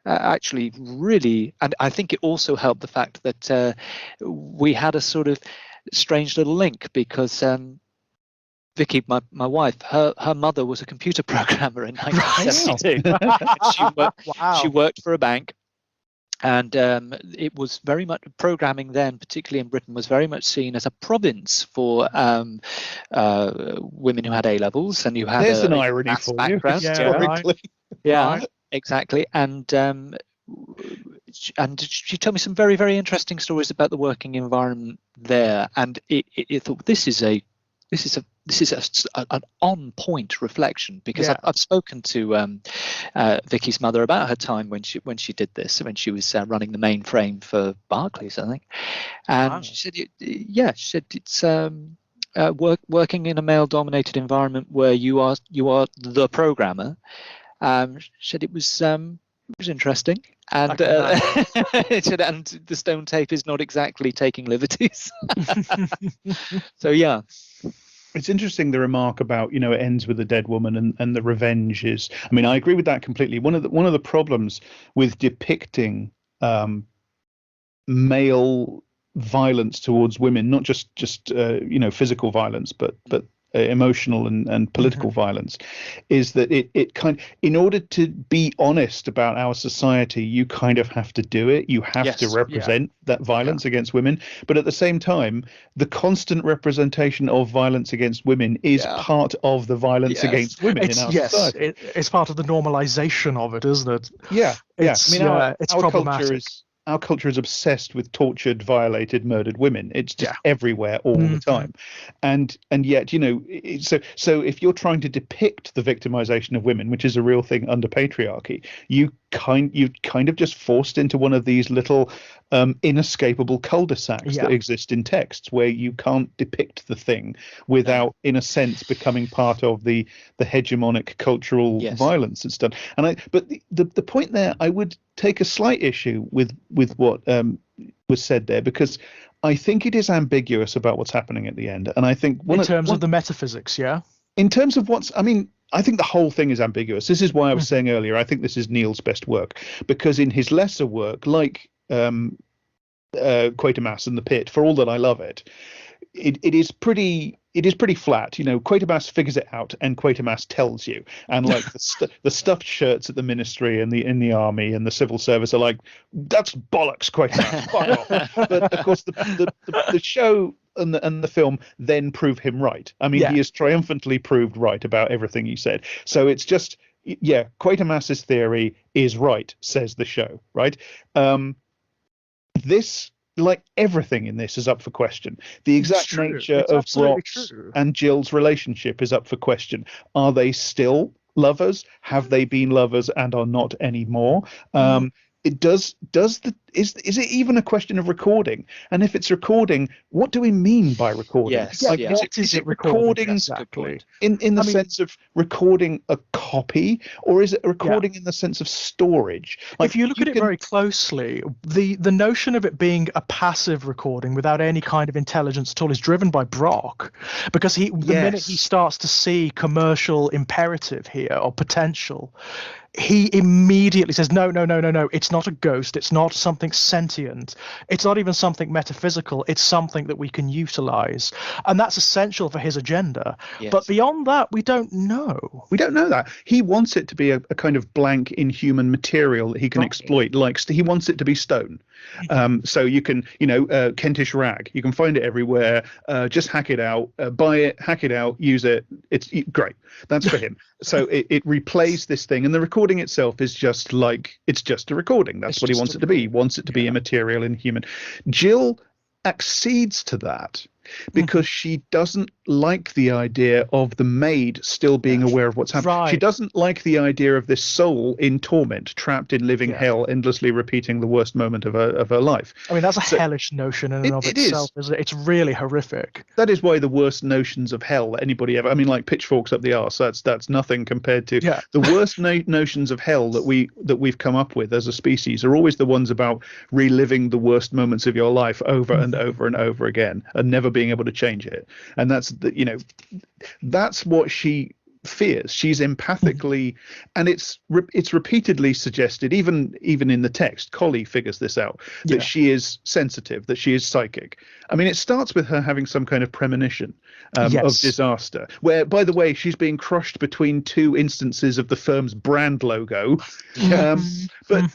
actually really, and I think it also helped the fact that we had a sort of strange little link, because Vicky, my wife, her mother was a computer programmer in 1972. She worked for a bank, and it was very much, programming then, particularly in Britain, was very much seen as a province for women who had A levels and who had an irony for background. You historically. Exactly. And she told me some very, very interesting stories about the working environment there, and it thought, this is an on-point reflection, because I've spoken to Vicky's mother about her time when she did this, when she was running the mainframe for Barclays, I think, and she said, it's working in a male-dominated environment where you are the programmer. She said it was interesting, and and the stone tape is not exactly taking liberties. So it's interesting, the remark about it ends with a dead woman, and the revenge is, I agree with that completely. One of the problems with depicting male violence towards women, not just physical violence, but emotional and political violence, is that it kind, in order to be honest about our society, you kind of have to do it. You have to represent that violence against women, but at the same time, the constant representation of violence against women is part of the violence against women in our society. It's part of the normalization of it, isn't it? Yeah. It's, I mean, it's our problematic. our culture is obsessed with tortured, violated, murdered women. It's just everywhere all the time, and yet, you know, so if you're trying to depict the victimization of women, which is a real thing under patriarchy, you kind of just forced into one of these little inescapable cul-de-sacs that exist in texts, where you can't depict the thing without, in a sense, becoming part of the hegemonic cultural violence that's done. But the point there, I would take a slight issue with what was said there, because I think it is ambiguous about what's happening at the end. And I think in terms of the metaphysics, in terms of I think the whole thing is ambiguous. This is why I was saying earlier, I think this is Neil's best work, because in his lesser work, like Quatermass and the Pit, for all that I love it, it is pretty flat. You know, Quatermass figures it out, and Quatermass tells you. And like the stuffed shirts at the ministry and in the army and the civil service are like, that's bollocks, Quatermass. Fuck off. But of course, the show and the film then prove him right. I mean, he is triumphantly proved right about everything he said. So it's just, Quatermass's theory is right, says the show, right? This, like everything in this, is up for question. The exact nature of Brock's and Jill's relationship is up for question. Are they still lovers? Have they been lovers and are not anymore? Is it even a question of recording? And if it's recording, what do we mean by recording? Yes, is it recording exactly in the sense of recording a copy, or is it a recording in the sense of storage? Like, if you look at it very closely, the notion of it being a passive recording without any kind of intelligence at all is driven by Brock, because the minute he starts to see commercial imperative here, or potential, he immediately says, no, it's not a ghost, it's not something sentient, it's not even something metaphysical, it's something that we can utilize. And that's essential for his agenda. But beyond that, we don't know. We don't know that. He wants it to be a kind of blank, inhuman material that he can exploit. Like, he wants it to be stone. So you can, Kentish rag, you can find it everywhere. Just hack it out, buy it, hack it out, use it. It's great. That's for him. So it replays this thing, and the recording itself is just like, it's just a recording. That's what he wants it to be. He wants it to be immaterial and human. Jill accedes to that because she doesn't like the idea of the maid still being aware of what's happening. She doesn't like the idea of this soul in torment, trapped in living hell, endlessly repeating the worst moment of her life. I mean, that's a hellish notion in and of itself, isn't it? It's really horrific. That is why the worst notions of hell that anybody ever, I mean, like pitchforks up the arse, that's nothing compared to the worst notions of hell that we've come up with as a species are always the ones about reliving the worst moments of your life over and over and over again, and never being able to change it. And that's what she fears. She's empathically, and it's repeatedly suggested, even in the text, Collie figures this out, that she is sensitive, that she is psychic. I mean, it starts with her having some kind of premonition of disaster, where, by the way, she's being crushed between two instances of the firm's brand logo. But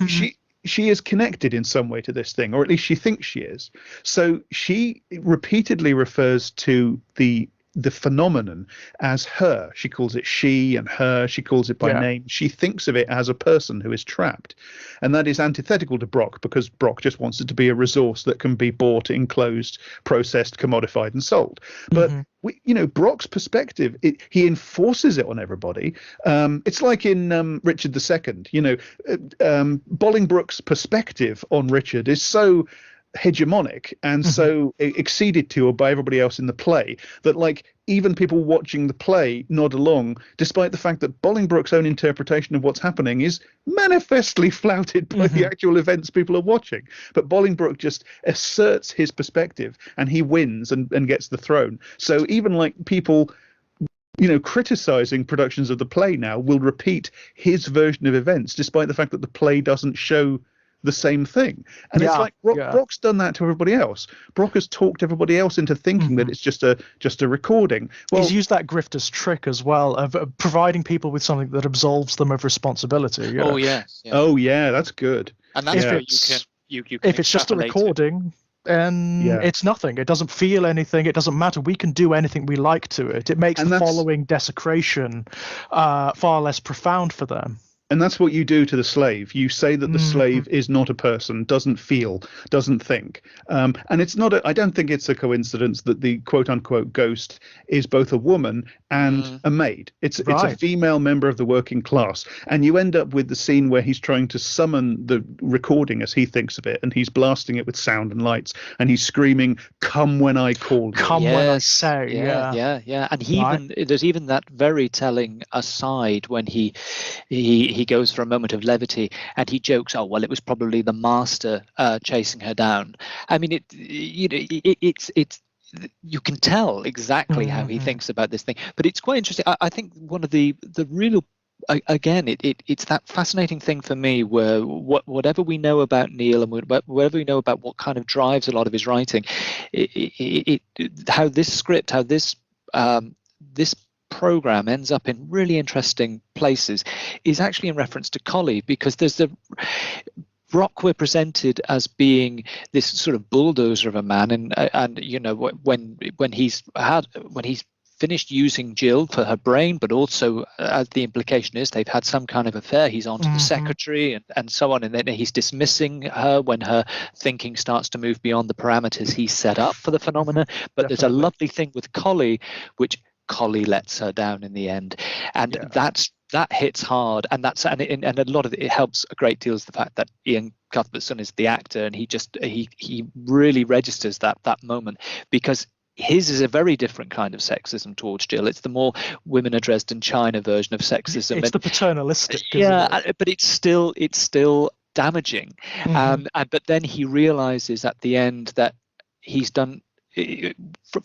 she is connected in some way to this thing, or at least she thinks she is. So she repeatedly refers to the phenomenon as her. She calls it she and her. She calls it by name. She thinks of it as a person who is trapped. And that is antithetical to Brock, because Brock just wants it to be a resource that can be bought, enclosed, processed, commodified, and sold. But Brock's perspective, he enforces it on everybody. It's like in Richard II. Bolingbroke's perspective on Richard is so hegemonic and so acceded to by everybody else in the play that, like, even people watching the play nod along, despite the fact that Bolingbroke's own interpretation of what's happening is manifestly flouted by the actual events people are watching. But Bolingbroke just asserts his perspective, and he wins and gets the throne. So even like people criticizing productions of the play now will repeat his version of events, despite the fact that the play doesn't show the same thing. And it's like Brock's done that to everybody else. Brock has talked everybody else into thinking that it's just a recording. Well, he's used that grifter's trick as well of providing people with something that absolves them of responsibility. You know? Yes. Yeah. Oh yeah, that's good. And that's where you can if it's just a recording. And it's nothing. It doesn't feel anything. It doesn't matter. We can do anything we like to it. It makes the following desecration far less profound for them. And that's what you do to the slave. You say that the slave is not a person, doesn't feel, doesn't think. And it's not I don't think it's a coincidence that the quote unquote ghost is both a woman and a maid. It's a female member of the working class. And you end up with the scene where he's trying to summon the recording as he thinks of it. And he's blasting it with sound and lights. And he's screaming, "Come when I call you." Come when I say. Yeah. And there's even that very telling aside when he goes for a moment of levity and he jokes, "Oh well, it was probably the master chasing her down." I mean, it's you can tell exactly how he thinks about this thing. But it's quite interesting. I think one of the real again, it's that fascinating thing for me where whatever we know about Neil and whatever we know about what kind of drives a lot of his writing, how this script, how this program ends up in really interesting places is actually in reference to Collie, because there's Brock we're presented as being this sort of bulldozer of a man, and you know, when he's finished using Jill for her brain, but also as the implication is they've had some kind of affair, he's on to the secretary and so on, and then he's dismissing her when her thinking starts to move beyond the parameters he's set up for the phenomena. But there's a lovely thing with Collie, which Collie lets her down in the end, and that hits hard, and a lot of it helps a great deal is the fact that Ian Cuthbertson is the actor, and he really registers that moment, because his is a very different kind of sexism towards Jill. It's the more women are dressed in China version of sexism. It's the paternalistic. But it's still damaging. But then he realizes at the end that he's done,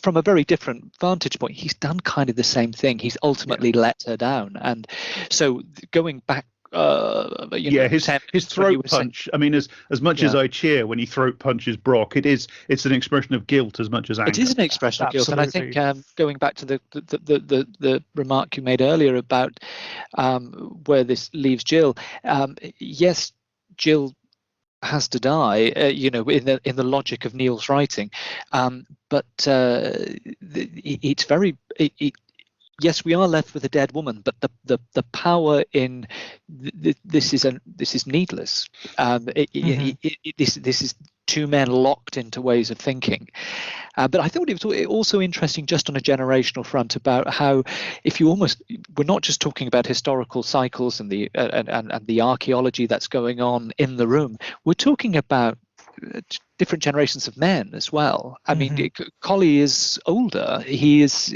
from a very different vantage point, he's done kind of the same thing. He's ultimately let her down. And so going back, his throat punch, I mean, as much as I cheer when he throat punches Brock, it's an expression of guilt as much as anger. It is an expression of guilt. And I think going back to the remark you made earlier about where this leaves Jill, yes, Jill has to die, in the logic of Neil's writing, but it's very. Yes, we are left with a dead woman, but the power in this is needless. This is two men locked into ways of thinking. But I thought it was also interesting, just on a generational front, about how we're not just talking about historical cycles and the archaeology that's going on in the room. We're talking about different generations of men as well. I mean, Collie is older. His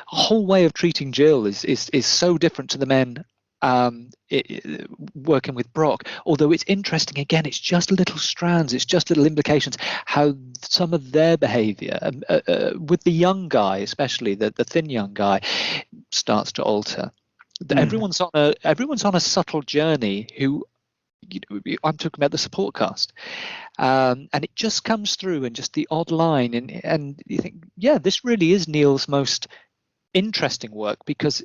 whole way of treating Jill is so different to the men working with Brock. Although it's interesting, again, it's just little strands, it's just little implications how some of their behavior with the young guy, especially the thin young guy, starts to alter. Everyone's on a subtle journey who, I'm talking about the support cast, and it just comes through in just the odd line, and you think, this really is Neil's most interesting work, because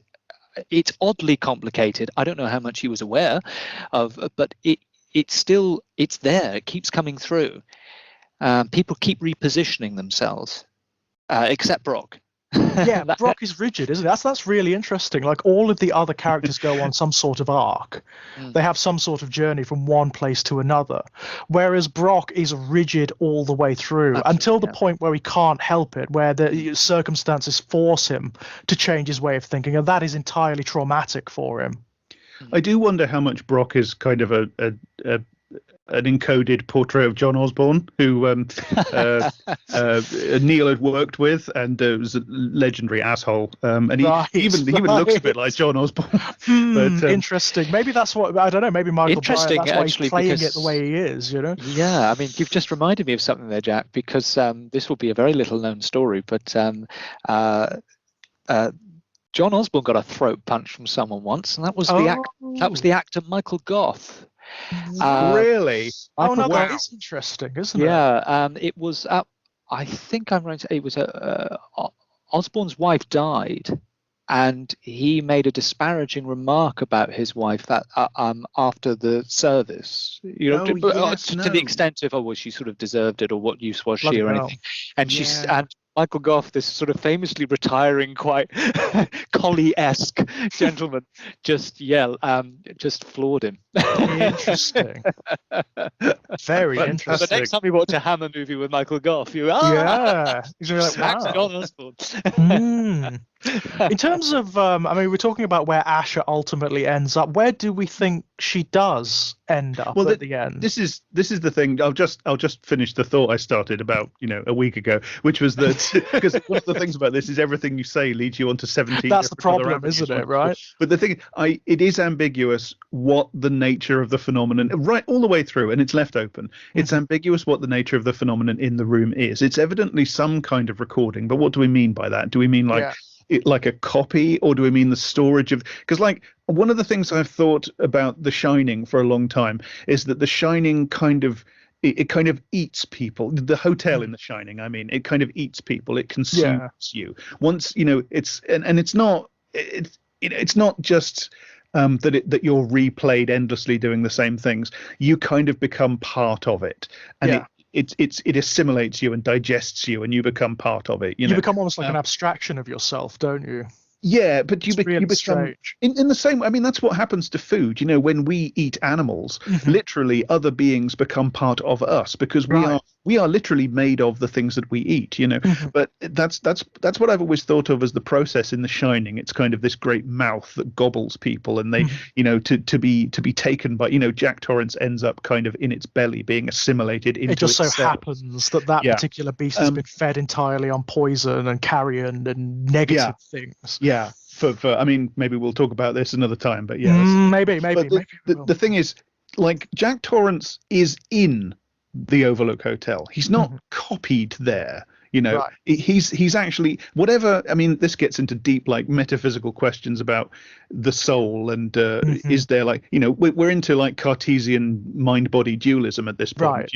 it's oddly complicated. I don't know how much he was aware of, but it's there. It keeps coming through. People keep repositioning themselves, except Brock. Brock is rigid, isn't it? That's really interesting. Like, all of the other characters go on some sort of arc. They have some sort of journey from one place to another, whereas Brock is rigid all the way through. Absolutely, until the point where he can't help it, where the circumstances force him to change his way of thinking, and that is entirely traumatic for him. I do wonder how much Brock is kind of an encoded portrait of John Osborne, who Neil had worked with, and was a legendary asshole. And he even looks a bit like John Osborne. But, interesting. Maybe that's what, I don't know. Maybe Michael Bryant, that's why he's playing it the way he is. You know. Yeah, I mean, you've just reminded me of something there, Jack, because this will be a very little known story, but John Osborne got a throat punch from someone once, and that was the actor Michael Gough. Really? Oh no, Wow. that is interesting, isn't it? Yeah, it was. I think I'm right. It was Osborne's wife died, and he made a disparaging remark about his wife that after the service, you know, to the extent of, oh, well, she sort of deserved it, or what use was she, or anything. And and Michael Gough, this sort of famously retiring, quite collie-esque gentleman, just floored him. Interesting. Very interesting. The next time we watch a Hammer movie with Michael Gough, you're he's like, wow. John Osborne. In terms of, I mean, we're talking about where Asher ultimately ends up. Where do we think she does end up at the end? This is the thing. I'll just finish the thought I started about a week ago, which was that because one of the things about this is everything you say leads you on to 17. That's the problem, isn't it? Right. But the thing, it is ambiguous what the nature of the phenomenon, right all the way through, and it's left open. It's ambiguous what the nature of the phenomenon in the room is. It's evidently some kind of recording, but what do we mean by that? Do we mean like a copy, or do we mean the storage of? Because like one of the things I've thought about The Shining for a long time is that The Shining kind of eats people. The hotel in The Shining, I mean, it kind of eats people. It consumes you. Once it's and it's not just that you're replayed endlessly doing the same things. You kind of become part of it, and it assimilates you and digests you, and you become part of it. You become almost like an abstraction of yourself, don't you? Yeah, but you really become in the same. I mean, that's what happens to food. When we eat animals, literally other beings become part of us because we are literally made of the things that we eat. But that's what I've always thought of as the process in The Shining. It's kind of this great mouth that gobbles people, and they, to be taken by, Jack Torrance ends up kind of in its belly being assimilated into it. Just itself. so happens that particular beast has been fed entirely on poison and carrion and negative things. Yeah, for I mean, maybe we'll talk about this another time, but maybe. But the thing is, like, Jack Torrance is in the Overlook Hotel. He's not copied there. He's actually whatever. I mean, this gets into deep, like, metaphysical questions about the soul and is there, like, we're into like Cartesian mind-body dualism at this point.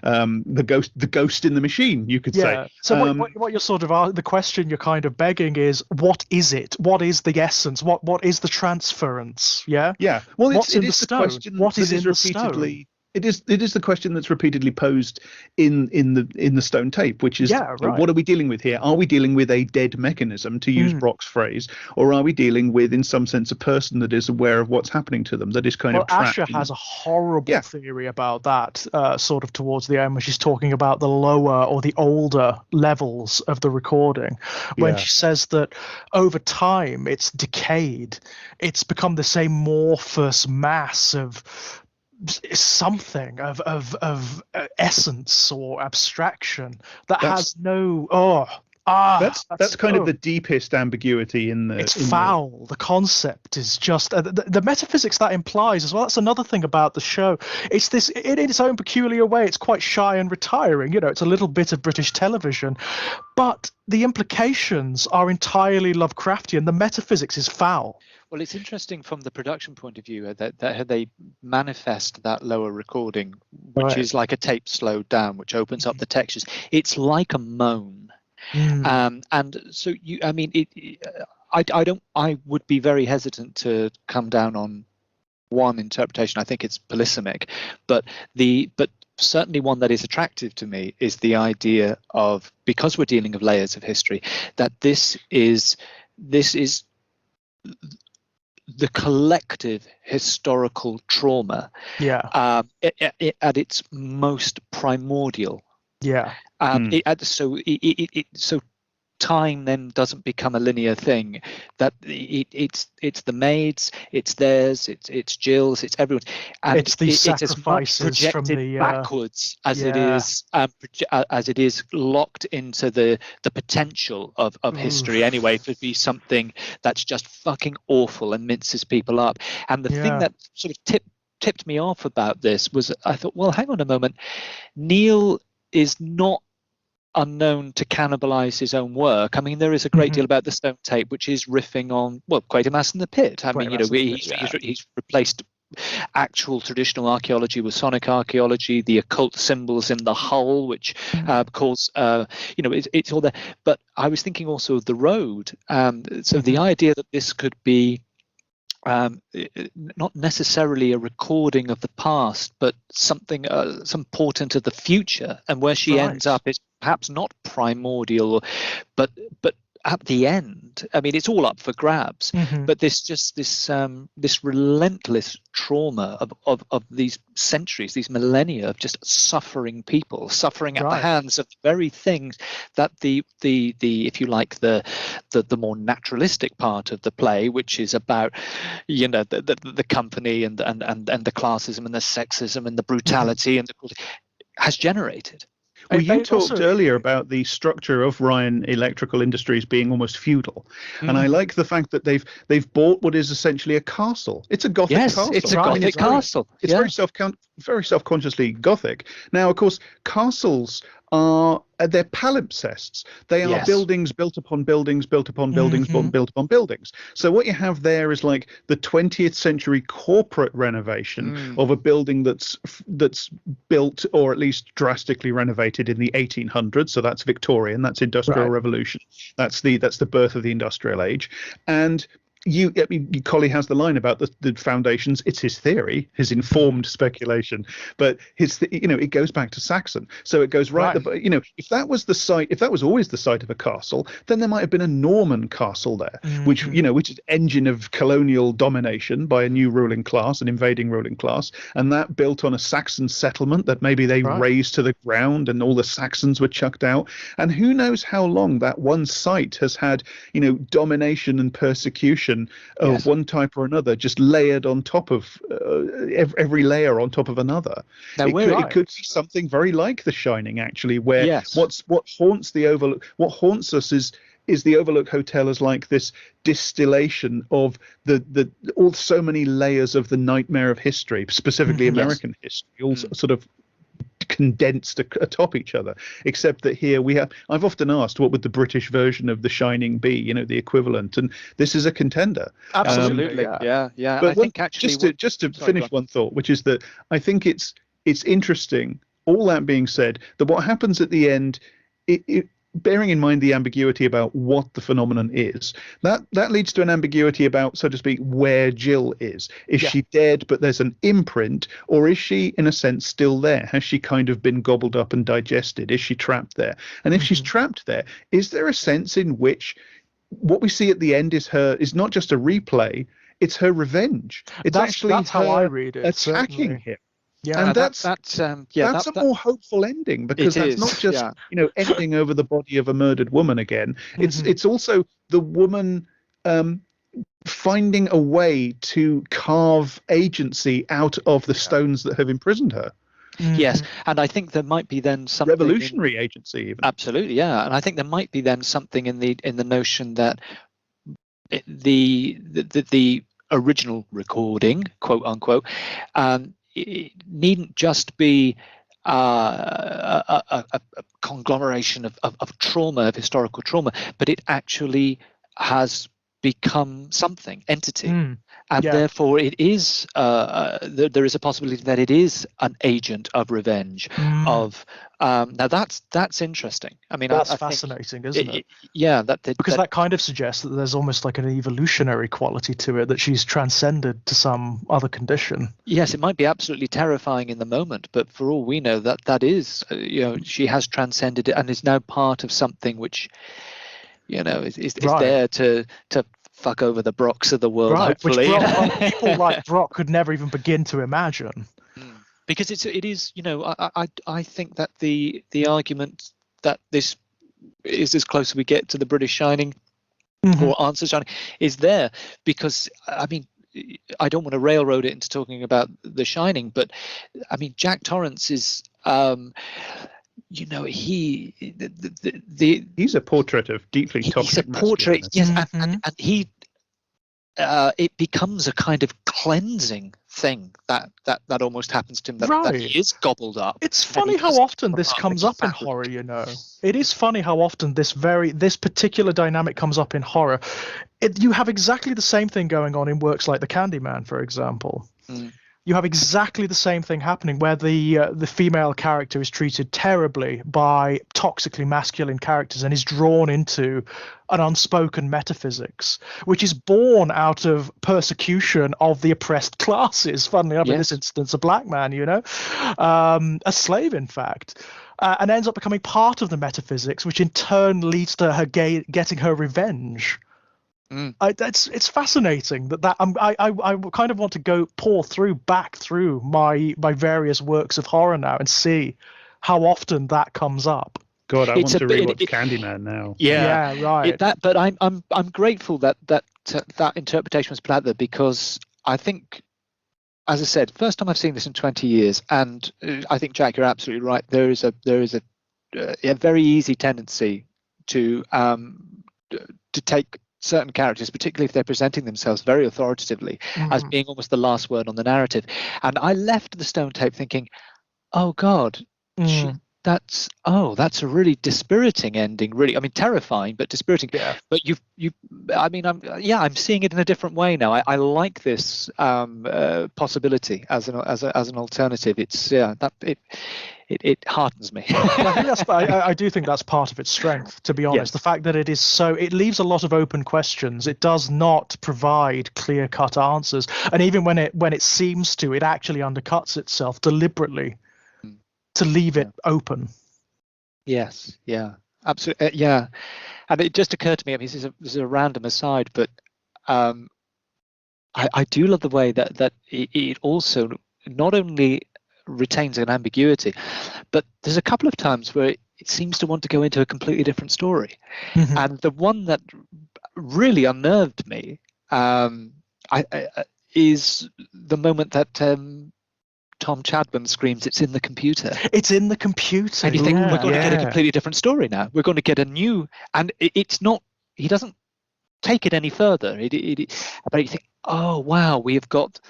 The ghost in the machine, you could say. So what you're sort of the question you're kind of begging is, what is it? What is the essence? What is the transference? Yeah. Yeah. Well, what's in the stone? Question what is in the stone? It is the question that's repeatedly posed in the stone tape, which is what are we dealing with here? Are we dealing with a dead mechanism, to use Brock's phrase, or are we dealing with, in some sense, a person that is aware of what's happening to them, that is kind of trapped? Asher has a horrible theory about that, sort of towards the end, when she's talking about the lower or the older levels of the recording, when she says that over time it's decayed, it's become this amorphous mass of something of essence or abstraction that has no that's kind of the deepest ambiguity in the. It's foul. The concept is just the metaphysics that implies as well. That's another thing about the show. It's this in its own peculiar way. It's quite shy and retiring. It's a little bit of British television, but the implications are entirely Lovecraftian. The metaphysics is foul. Well, it's interesting from the production point of view that they manifest that lower recording, which is like a tape slowed down, which opens up the textures. It's like a moan. And so I would be very hesitant to come down on one interpretation. I think it's polysemic, but certainly one that is attractive to me is the idea of, because we're dealing with layers of history, that this is the collective historical trauma at its most primordial. So time then doesn't become a linear thing, that it's the maids, it's theirs, it's Jill's, it's everyone's, and it's the sacrifices projected from the backwards as it is locked into the potential of history anyway, to be something that's just fucking awful and minces people up. And the thing that sort of tipped me off about this was, I thought, well, hang on a moment, Neil is not unknown to cannibalize his own work. I mean, there is a great deal about the Stone Tape which is riffing on, well, Quatermass in the Pit. I mean, he's replaced actual traditional archaeology with sonic archaeology, the occult symbols in the hull, which cause, it's all there. But I was thinking also of the road. So the idea that this could be not necessarily a recording of the past, but something, some portent of the future, and where she ends up is perhaps not primordial, but at the end, I mean, it's all up for grabs. But this relentless trauma of these centuries, these millennia of just suffering people, suffering at the hands of the very things that the if you like, the more naturalistic part of the play, which is about, the company and the classism and the sexism and the brutality and the cruelty, has generated. Well, you talked earlier about the structure of Ryan Electrical Industries being almost feudal, and I like the fact that they've bought what is essentially a castle. It's a Gothic castle. It's a Gothic castle. It's very self-consciously Gothic. Now, of course, castles are they're palimpsests. They are buildings built upon buildings, built upon buildings, built upon buildings. So what you have there is like the 20th century corporate renovation of a building that's built, or at least drastically renovated, in the 1800s. So that's Victorian, that's Industrial Revolution, that's the birth of the Industrial Age. And Colley has the line about the foundations. It's his theory, his informed speculation, but it goes back to Saxon. So it goes if that was the site, if that was always the site of a castle, then there might have been a Norman castle there, which is engine of colonial domination by a new ruling class, an invading ruling class, and that built on a Saxon settlement that maybe they razed to the ground, and all the Saxons were chucked out. And who knows how long that one site has had, domination and persecution of one type or another, just layered on top of every layer on top of another. It could be something very like The Shining, actually, where what haunts the Overlook, what haunts us is the Overlook Hotel as like this distillation of the so many layers of the nightmare of history, specifically American history, all sort of condensed atop each other, except that here I've often asked, what would the British version of The Shining be, the equivalent, and this is a contender. Absolutely. Yeah. But I think actually just to finish one thought, which is that I think it's interesting, all that being said, that what happens at the end, bearing in mind the ambiguity about what the phenomenon is, that leads to an ambiguity about, so to speak, where Jill is. Is she dead, but there's an imprint, or is she, in a sense, still there? Has she kind of been gobbled up and digested? Is she trapped there? And if she's trapped there, is there a sense in which what we see at the end is not just a replay, it's her revenge? That's how I read it, attacking him. Yeah, and that's a more hopeful ending, because that's not just ending over the body of a murdered woman again. It's also the woman finding a way to carve agency out of the stones that have imprisoned her. Yes, and I think there might be then something revolutionary agency, even. Absolutely, yeah, and I think there might be then something in the notion that the original recording, quote unquote, it needn't just be a conglomeration of trauma, of historical trauma, but it actually has become something, entity, and therefore it is there is a possibility that it is an agent of revenge. Now that's interesting. I mean, that's fascinating, isn't it? Because that kind of suggests that there's almost like an evolutionary quality to it, that she's transcended to some other condition. Yes, it might be absolutely terrifying in the moment, but for all we know, that is she has transcended it and is now part of something which is there to fuck over the Brocks of the world, hopefully. Which people like Brock could never even begin to imagine. Because it is I think that the argument that this is as close as we get to the British Shining or Answer Shining is there, because I mean, I don't want to railroad it into talking about The Shining, but I mean, Jack Torrance is he's a portrait of deeply toxic masculinity. Yes, and he it becomes a kind of cleansing thing that almost happens to him, that he is gobbled up. It's funny how often this comes up in horror, you know. It is funny how often this particular dynamic comes up in horror. You have exactly the same thing going on in works like The Candyman, for example. You have exactly the same thing happening where the female character is treated terribly by toxically masculine characters and is drawn into an unspoken metaphysics, which is born out of persecution of the oppressed classes. Funnily enough, in this instance, a black man, you know, a slave, in fact. And ends up becoming part of the metaphysics, which in turn leads to her getting her revenge. It's fascinating that I kind of want to go back through my various works of horror now and see how often that comes up. God, I want to rewatch Candyman now. Yeah, right. But I'm grateful that interpretation was put out there, because I think, as I said, first time I've seen this in 20 years, and I think, Jack, you're absolutely right. There is a very easy tendency to take certain characters, particularly if they're presenting themselves very authoritatively, as being almost the last word on the narrative. And I left the Stone Tape thinking, oh God, that's a really dispiriting ending. Really, I mean, terrifying, but dispiriting. Yeah. But I'm seeing it in a different way now. I like this possibility as an alternative. It heartens me. I do think that's part of its strength, to be honest. The fact that it leaves a lot of open questions. It does not provide clear-cut answers, and even when it seems to, it actually undercuts itself deliberately to leave it open. Yes, yeah, absolutely, yeah. And it just occurred to me. I mean, this is a random aside, but I do love the way that it also not only retains an ambiguity, but there's a couple of times where it seems to want to go into a completely different story. And the one that really unnerved me is the moment that Tom Chapman screams, "It's in the computer." It's in the computer. And you think, we're going to get a completely different story now. We're going to get a new, and it's not. He doesn't take it any further. But you think, oh wow, we've got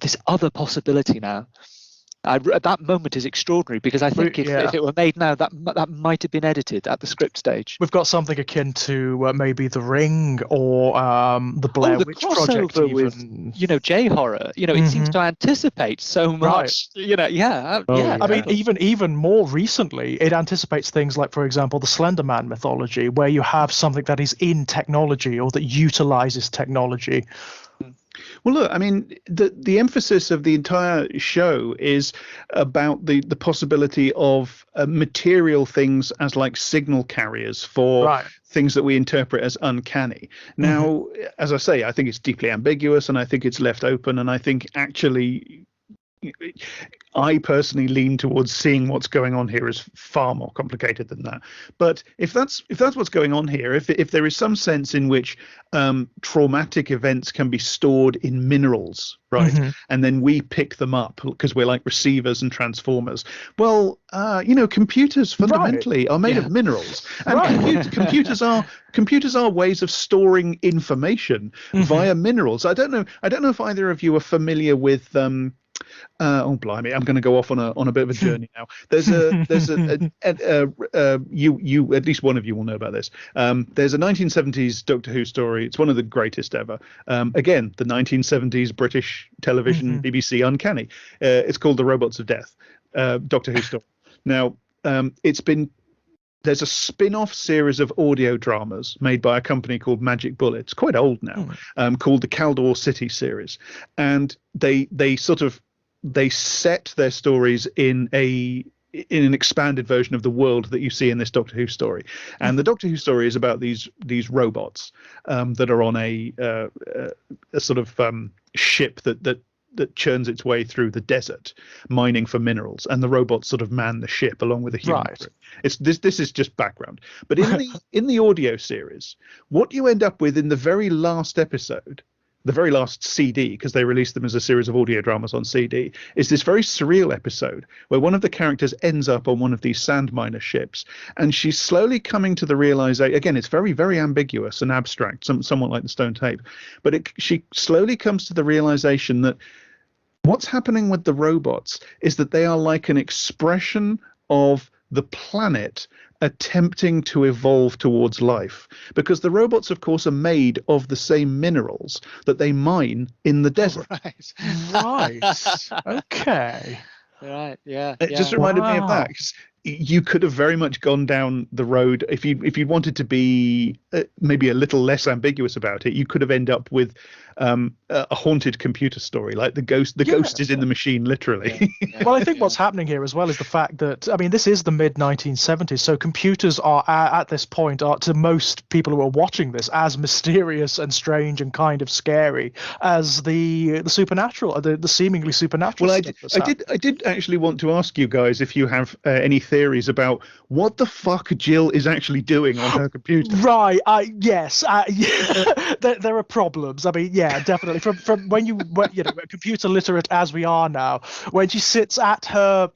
this other possibility now. That moment is extraordinary, because I think if it were made now, that might have been edited at the script stage. We've got something akin to maybe The Ring or the Blair Witch Project, even. With J-horror. It seems to anticipate so much. Right. I mean, even more recently, it anticipates things like, for example, the Slender Man mythology, where you have something that is in technology or that utilizes technology. Well, look, I mean, the emphasis of the entire show is about the possibility of material things as like signal carriers for things that we interpret as uncanny. Now, as I say, I think it's deeply ambiguous, and I think it's left open, and I think actually I personally lean towards seeing what's going on here as far more complicated than that. But if that's what's going on here, if there is some sense in which traumatic events can be stored in minerals, right, and then we pick them up because we're like receivers and transformers. Well, computers fundamentally are made of minerals, and computers are ways of storing information via minerals. I don't know if either of you are familiar with oh blimey! I'm going to go off on a bit of a journey now. There's you at least one of you will know about this. There's a 1970s Doctor Who story. It's one of the greatest ever. Again, the 1970s British television BBC Uncanny. It's called The Robots of Death. Doctor Who story. Now, there's a spin-off series of audio dramas made by a company called Magic Bullet. It's quite old now, called the Caldor City series, and they set their stories in an expanded version of the world that you see in this Doctor Who story. And the Doctor Who story is about these robots that are on a sort of ship that churns its way through the desert, mining for minerals, and the robots sort of man the ship along with the human crew. This is just background. But in the audio series, what you end up with in the very last episode, the very last CD, because they released them as a series of audio dramas on CD, is this very surreal episode where one of the characters ends up on one of these sand miner ships, and she's slowly coming to the realization. Again, it's very, very ambiguous and abstract, somewhat like the stone tape, but she slowly comes to the realization that what's happening with the robots is that they are like an expression of the planet attempting to evolve towards life, because the robots, of course, are made of the same minerals that they mine in the desert. Right. Okay. Right. Yeah. It just reminded me of that, Wow. because you could have very much gone down the road if you wanted to be maybe a little less ambiguous about it. You could have ended up with a haunted computer story, like the ghost. The ghost is in the machine, literally. Well, I think what's happening here as well is the fact that, I mean, this is the mid 1970s, so computers are at this point, are to most people who are watching this, as mysterious and strange and kind of scary as the supernatural, the seemingly supernatural. Well, stuff I did actually want to ask you guys if you have any theories about what the fuck Jill is actually doing on her computer. Right. Yes. Yeah. There are problems. I mean, yeah, definitely. From when you know, computer literate as we are now, when she sits at her.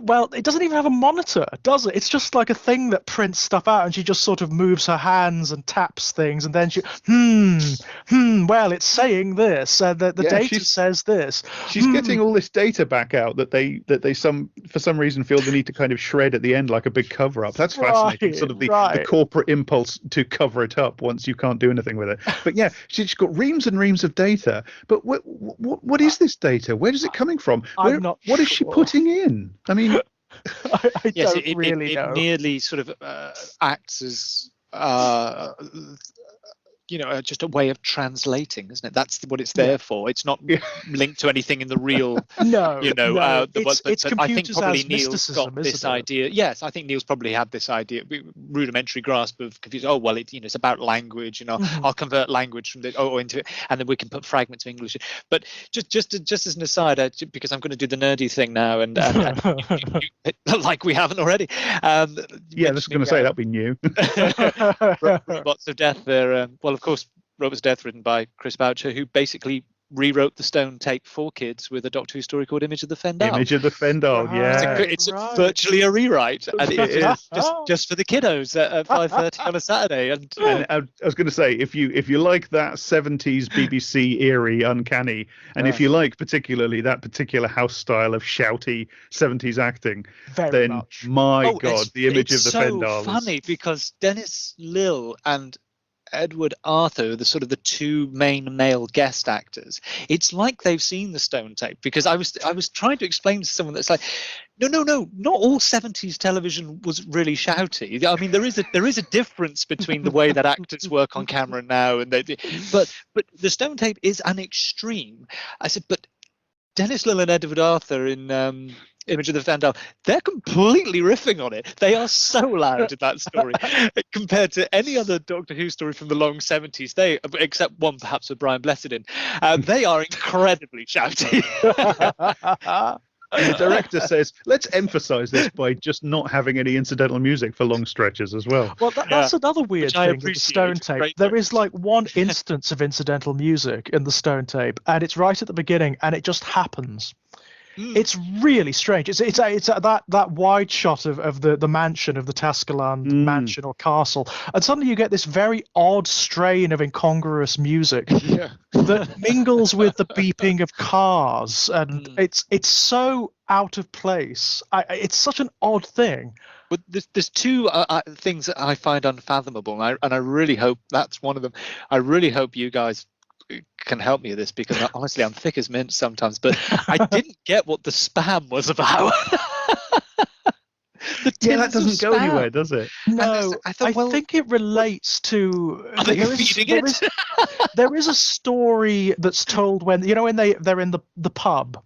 Well, it doesn't even have a monitor, does it? It's just like a thing that prints stuff out, and she just sort of moves her hands and taps things, and then she, well, it's saying this, the data says this. She's getting all this data back out that they for some reason feel the need to kind of shred at the end like a big cover up. That's fascinating. Sort of the corporate impulse to cover it up once you can't do anything with it. But yeah, she's got reams and reams of data. But what is this data? Where is it coming from? What is she putting in? I mean, I don't really know. It merely sort of acts as just a way of translating, isn't it? That's what it's there for. It's not linked to anything in the real. No. It's computers, I think probably as Neil's got this idea. Yes, I think Neil's probably had this idea, rudimentary grasp of computers. Oh well, it's about language. I'll convert language from into it, and then we can put fragments of English. But just as an aside, because I'm going to do the nerdy thing now, and like we haven't already. I was going to say that'd be new. Robots of Death. They're of course, Robots of Death, written by Chris Boucher, who basically rewrote the stone tape for kids with a Doctor Who story called Image of the Fendal. Image of the Fendal, yeah. It's virtually a rewrite, and it is just for the kiddos at 5:30 on a Saturday. And I was going to say, if you like that 70s BBC eerie, uncanny, and if you like particularly that particular house style of shouty 70s acting, then my God, the Image of the Fendal. It's so funny because Dennis Lill and Edward Arthur, the two main male guest actors, it's like they've seen the stone tape, because I was trying to explain to someone that's like, no, not all 70s television was really shouty. I mean, there is a difference between the way that actors work on camera now, and but the stone tape is an extreme. I said, but Dennis Lill and Edward Arthur in Image of the Fendal, they're completely riffing on it. They are so loud in that story compared to any other Doctor Who story from the long 70s. They, except one perhaps with Brian Blessed in, they are incredibly shouty. And the director says, let's emphasize this by just not having any incidental music for long stretches as well. Well, that's another weird thing with the stone tape. There is like one instance of incidental music in the stone tape, and it's right at the beginning, and it just happens. It's really strange. It's that wide shot of the mansion, of the Tascaland mansion or castle, and suddenly you get this very odd strain of incongruous music that mingles with the beeping of cars, and it's so out of place. It's such an odd thing. But there's two things that I find unfathomable, and I really hope that's one of them. I really hope you guys can help me with this, because honestly I'm thick as mint sometimes, but I didn't get what the spam was about. That doesn't go anywhere, does it? No, I think it relates to. Are they feeding it? There is a story that's told when they're in the pub,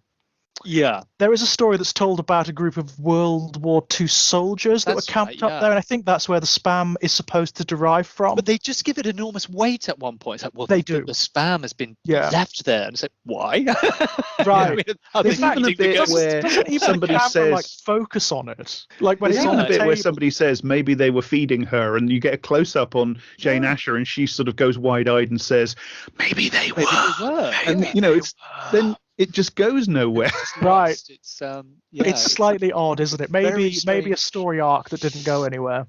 Yeah. There is a story that's told about a group of World War II soldiers that were camped up there, and I think that's where the spam is supposed to derive from. But they just give it enormous weight at one point. It's like, well, they do. The spam has been left there, and it's like, why? Right. There's even a bit where somebody says, like, focus on it. Like when there's it's on even the a bit table. where somebody says maybe they were feeding her, and you get a close up on Jane Asher, and she sort of goes wide eyed and says, maybe they were. And then it just goes nowhere. Right. It's it's slightly odd, isn't it? Maybe a story arc that didn't go anywhere.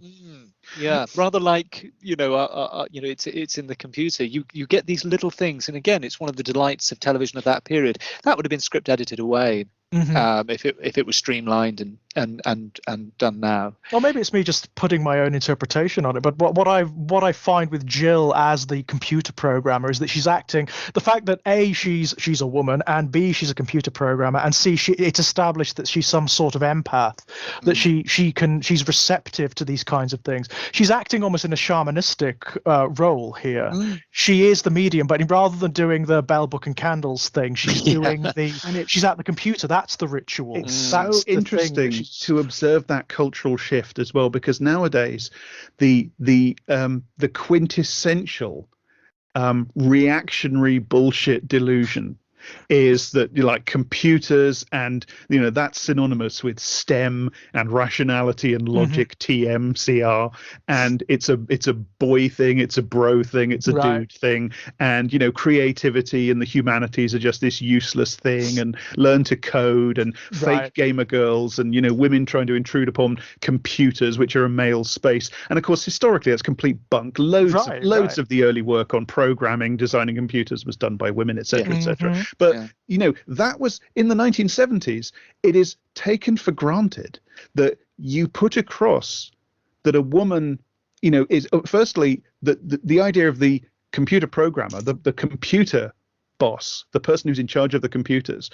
Yeah, rather like it's in the computer. You get these little things, and again, it's one of the delights of television of that period. That would have been script edited away if it was streamlined and done now. Or maybe it's me just putting my own interpretation on it. But what I find with Jill as the computer programmer is that she's acting the fact that A, she's a woman, and B, she's a computer programmer, and C, it's established that she's some sort of empath, that she's receptive to these kinds of things. She's acting almost in a shamanistic role here. She is the medium, but rather than doing the bell, book, and candles thing, she's doing she's at the computer. That's the ritual. It's so interesting to observe that cultural shift as well, because nowadays the quintessential reactionary bullshit delusion is that like computers, and that's synonymous with STEM and rationality and logic, TMCR, and it's a boy thing, it's a bro thing, it's a dude thing, and creativity and the humanities are just this useless thing, and learn to code, and fake gamer girls, and women trying to intrude upon computers, which are a male space. And of course historically that's complete bunk. Loads of the early work on programming, designing computers was done by women, etc., etc. But that was in the 1970s. It is taken for granted that you put across that a woman, is firstly the idea of the computer programmer, the computer boss, the person who's in charge of the computers,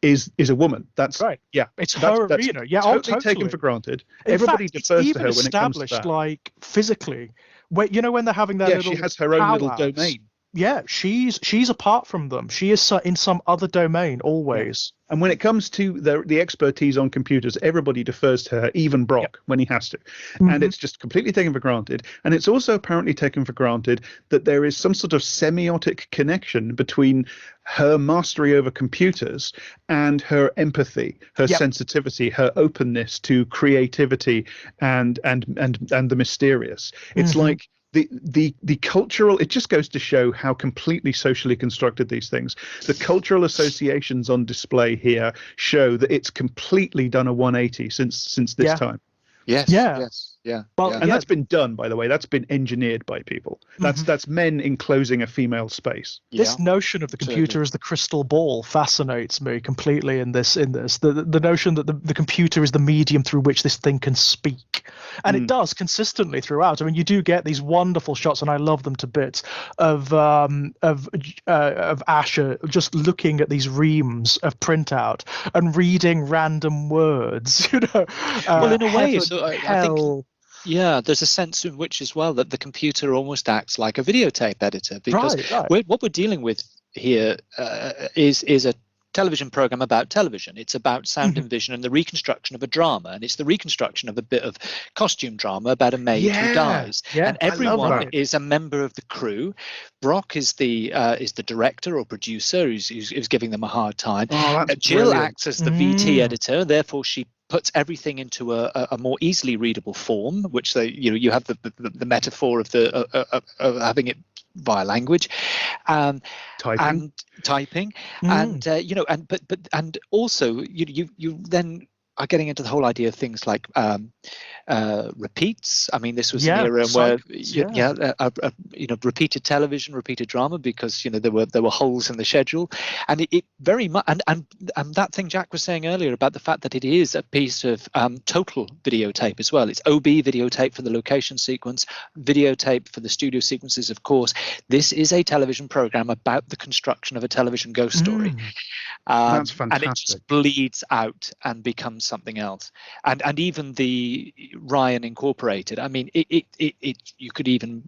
is a woman. That's right. Yeah, it's her arena. Yeah, totally taken for granted. Everybody defers to her when it comes to that. Like physically, when they're having that she has her own little domain. Yeah, she's apart from them. She is in some other domain always. Yeah. And when it comes to the expertise on computers, everybody defers to her, even Brock, when he has to. And it's just completely taken for granted. And it's also apparently taken for granted that there is some sort of semiotic connection between her mastery over computers and her empathy, her sensitivity, her openness to creativity and the mysterious. It's like the cultural, it just goes to show how completely socially constructed these things. The cultural associations on display here show that it's completely done a 180 since this time. Yes. Well, and that's been done, by the way. That's been engineered by people. That's men enclosing a female space. This notion of the computer as the crystal ball fascinates me completely in this. The notion that the computer is the medium through which this thing can speak. And it does consistently throughout. I mean, you do get these wonderful shots, and I love them to bits, of Asher just looking at these reams of printout and reading random words, well, in a way, I think there's a sense in which as well that the computer almost acts like a videotape editor, because what we're dealing with here is a television program about television. It's about sound and vision and the reconstruction of a drama, and it's the reconstruction of a bit of costume drama about a maid who dies. And everyone is a member of the crew. Brock is the director or producer who's giving them a hard time. Jill acts as the VT editor, therefore she puts everything into a more easily readable form, which you have the metaphor of having it via language, typing, and also you then are getting into the whole idea of things like repeats. I mean, this was an era where repeated television, repeated drama, because there were holes in the schedule, and it very much and that thing Jack was saying earlier about the fact that it is a piece of total videotape as well. It's OB videotape for the location sequence, videotape for the studio sequences. Of course, this is a television program about the construction of a television ghost story. That's fantastic. And it just bleeds out and becomes something else. And even the Ryan Incorporated, I mean, it you could even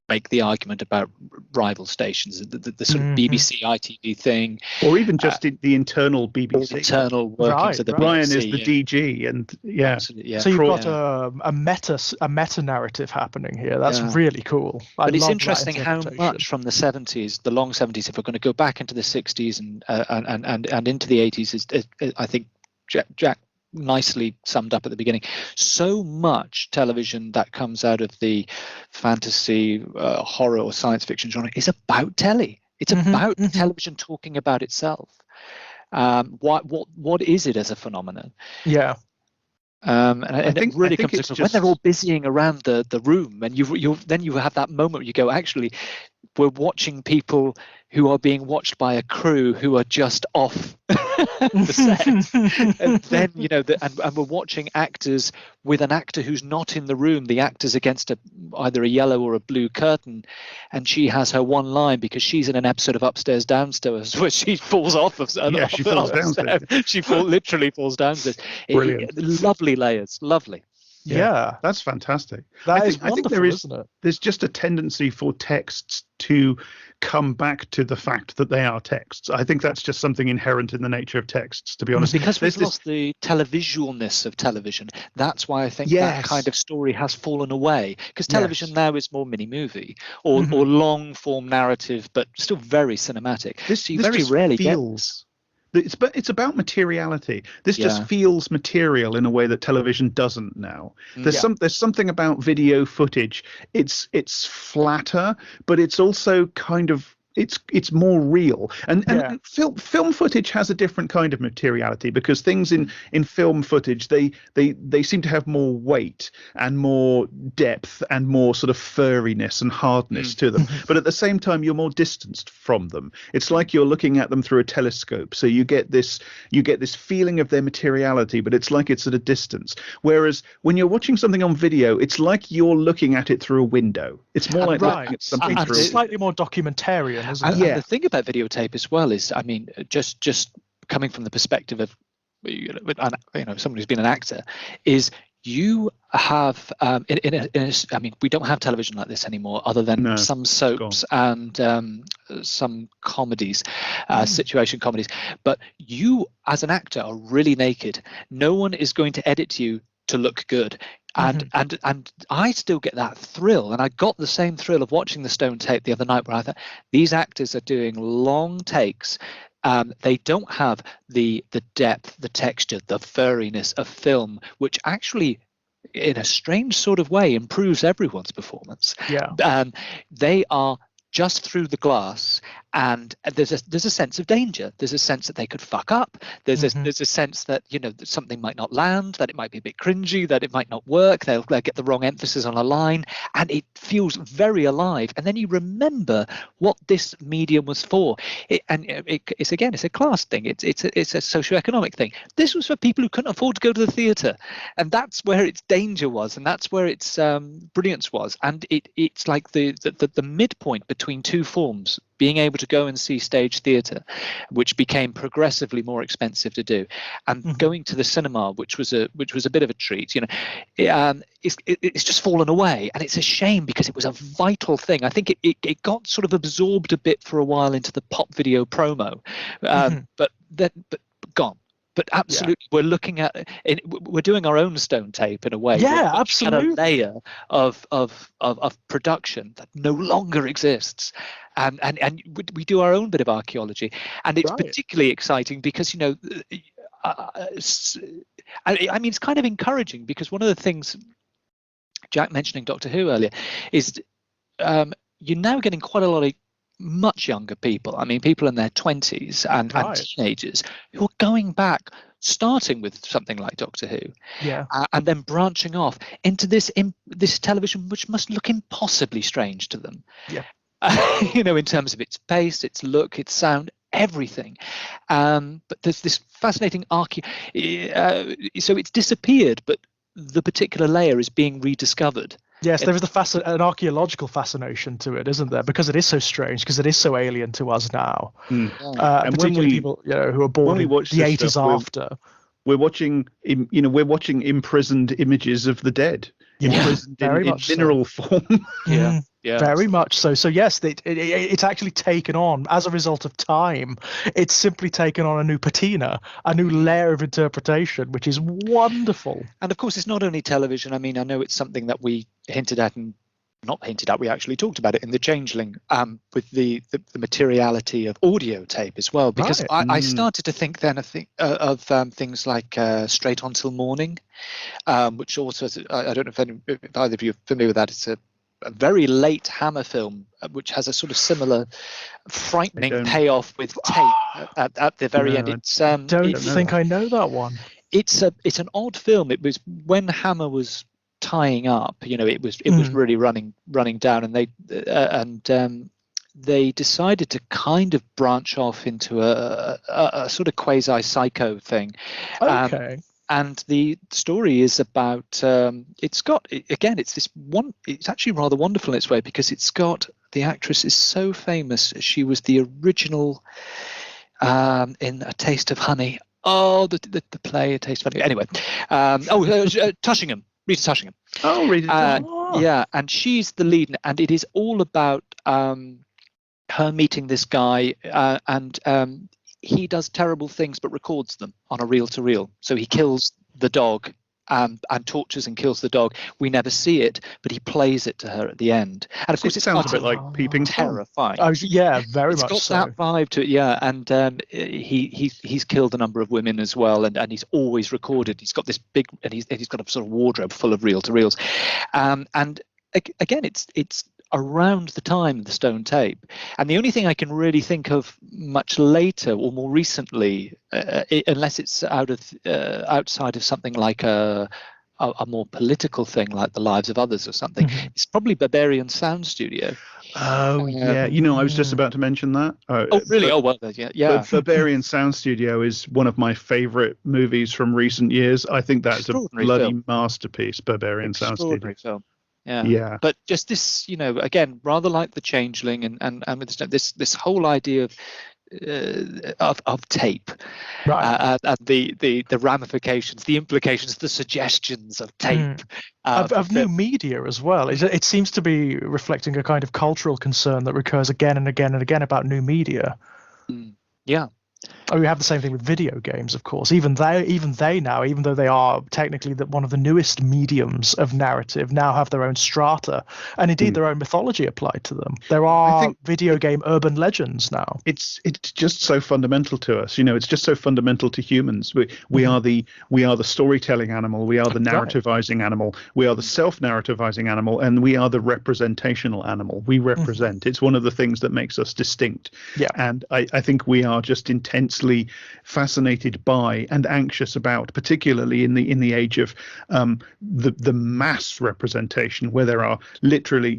make the argument about rival stations, the sort of BBC ITV thing, or even just the internal BBC, internal workings of the BBC. Ryan is the DG, and absolutely, so you've got a meta narrative happening here. That's really cool. But it's interesting how much from the 70s, the long 70s, if we're going to go back into the 60s and into the 80s, is I think Jack nicely summed up at the beginning. So much television that comes out of the fantasy, horror, or science fiction genre is about telly. It's about television talking about itself. What is it as a phenomenon? Yeah. And it really comes across when they're all busying around the room, and then you have that moment where you go, actually, we're watching people who are being watched by a crew who are just off the set, and then and we're watching actors with an actor who's not in the room. The actor's against either a yellow or a blue curtain, and she has her one line because she's in an episode of Upstairs Downstairs where she falls off of she falls downstairs. She literally falls downstairs. Brilliant. Lovely layers, lovely. Yeah, that's fantastic. That is wonderful, isn't it? There's just a tendency for texts to come back to the fact that they are texts. I think that's just something inherent in the nature of texts, to be honest. Because we've lost the televisualness of television. That's why I think that kind of story has fallen away. Because television now is more mini-movie or long-form narrative, but still very cinematic. This very rarely feels... It's about materiality. This just feels material in a way that television doesn't now. There's something about video footage. It's flatter, but it's also kind of it's more real. And film footage has a different kind of materiality, because things in film footage they seem to have more weight and more depth and more sort of furriness and hardness to them. But at the same time, you're more distanced from them. It's like you're looking at them through a telescope. So you get this feeling of their materiality, but it's like it's at a distance. Whereas when you're watching something on video, it's like you're looking at it through a window. It's more like looking at something through. It's slightly more documentarian. And the thing about videotape as well is, I mean, just coming from the perspective of someone who's been an actor, is you have I mean, we don't have television like this anymore, other than some soaps and some comedies, situation comedies. But you, as an actor, are really naked. No one is going to edit you to look good. And I still get that thrill, and I got the same thrill of watching the Stone tape the other night, where I thought, these actors are doing long takes. They don't have the depth, the texture, the furriness of film, which actually, in a strange sort of way, improves everyone's performance. They are just through the glass, and there's a sense of danger. There's a sense that they could fuck up. There's a sense that that something might not land, that it might be a bit cringy, that it might not work. They'll get the wrong emphasis on a line, and it feels very alive. And then you remember what this medium was for. It's a class thing. It's a socioeconomic thing. This was for people who couldn't afford to go to the theatre, and that's where its danger was, and that's where its brilliance was. And it's like the midpoint between two forms, being able to go and see stage theatre, which became progressively more expensive to do, and going to the cinema, which was a bit of a treat. It's just fallen away, and it's a shame, because it was a vital thing. I think it got sort of absorbed a bit for a while into the pop video promo, but gone. But absolutely, we're looking at it. We're doing our own Stone tape in a way. Yeah, absolutely. At a layer of production that no longer exists, and we do our own bit of archaeology, and it's particularly exciting because I mean, it's kind of encouraging, because one of the things Jack mentioning Doctor Who earlier is you're now getting quite a lot of much younger people. I mean, people in their 20s and teenagers who are going back, starting with something like Doctor Who, and then branching off into this television, which must look impossibly strange to them. In terms of its pace, its look, its sound, everything. But there's this fascinating so it's disappeared, but the particular layer is being rediscovered. Yes, there is an archaeological fascination to it, isn't there? Because it is so strange, because it is so alien to us now. And particularly people who are born in the 80s after. We're watching imprisoned images of the dead, imprisoned in mineral form. Yeah, very much so. So yes, it's actually taken on, as a result of time, it's simply taken on a new patina, a new layer of interpretation, which is wonderful. And of course, it's not only television. I mean, I know it's something that we hinted at, and not hinted at, we actually talked about it in The Changeling, with the materiality of audio tape as well. Because I started to think then of things like Straight On Till Morning, which also is, I don't know if either of you are familiar with that. It's a very late Hammer film, which has a sort of similar frightening payoff with tape at the very end. It's don't think I know that one. It's an odd film. It was when Hammer was tying up, it was really running down, and they decided to kind of branch off into a sort of quasi psycho thing. Okay. And the story is about it's actually rather wonderful in its way, because it's got, the actress is so famous. She was the original in A Taste of Honey. Oh, the play A Taste of Honey. Anyway, Tushingham. Rita Tushingham. Oh, Rita. Yeah, and she's the lead, and it is all about her meeting this guy, and he does terrible things but records them on a reel-to-reel. So he kills the dog and tortures and kills the dog. We never see it, but he plays it to her at the end. And of course, it sounds a bit like Peeping Tom. Terrifying. Oh, yeah, very it's much got so. that vibe to it, yeah. And he's killed a number of women as well, and he's always recorded. He's got this big, and he's got a sort of wardrobe full of reel-to-reels. And again, it's around the time of the stone tape, and the only thing I can really think of much later or more recently, unless it's outside of something like a more political thing like The Lives of Others or something, it's probably Barbarian Sound Studio. Oh yeah, I was just about to mention that. Oh really? Yeah. But Barbarian Sound Studio is one of my favorite movies from recent years. I think that's a bloody masterpiece. Barbarian Sound Studio. Film. Yeah. But just this, again, rather like The Changeling, and with this whole idea of tape, right, and the ramifications, the implications, the suggestions of tape, of new media as well. It seems to be reflecting a kind of cultural concern that recurs again and again and again about new media. Yeah. Oh, we have the same thing with video games, of course. Even they now, even though they are technically one of the newest mediums of narrative, now have their own strata and indeed their own mythology applied to them. There are video game urban legends now. It's just so fundamental to us. It's just so fundamental to humans. We are the storytelling animal. We are the narrativizing animal. We are the self-narrativizing animal, and we are the representational animal. We represent. It's one of the things that makes us distinct. Yeah. And I think we are just intensely fascinated by and anxious about, particularly in the age of the mass representation, where there are literally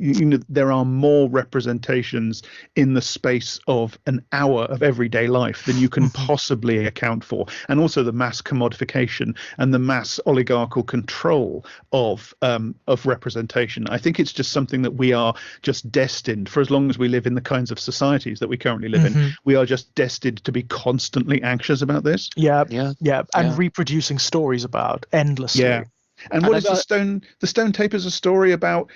there are more representations in the space of an hour of everyday life than you can possibly account for, and also the mass commodification and the mass oligarchical control of representation. I think it's just something that we are just destined, for as long as we live in the kinds of societies that we currently live in, we are just destined to be constantly anxious about this. Yeah. And reproducing stories about endlessly. Yeah. And what is the stone tape is a story about,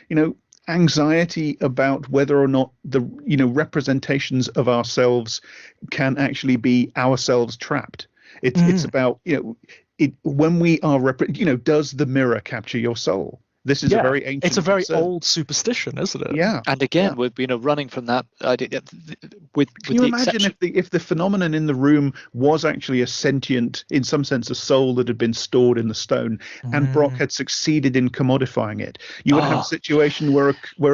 anxiety about whether or not the representations of ourselves can actually be ourselves trapped. It's about when we are does the mirror capture your soul? This is a very ancient. It's a very old superstition, isn't it? Yeah. And again, we've running from that idea. Can you imagine if the phenomenon in the room was actually a sentient, in some sense, a soul that had been stored in the stone, and Brock had succeeded in commodifying it? You would have a situation where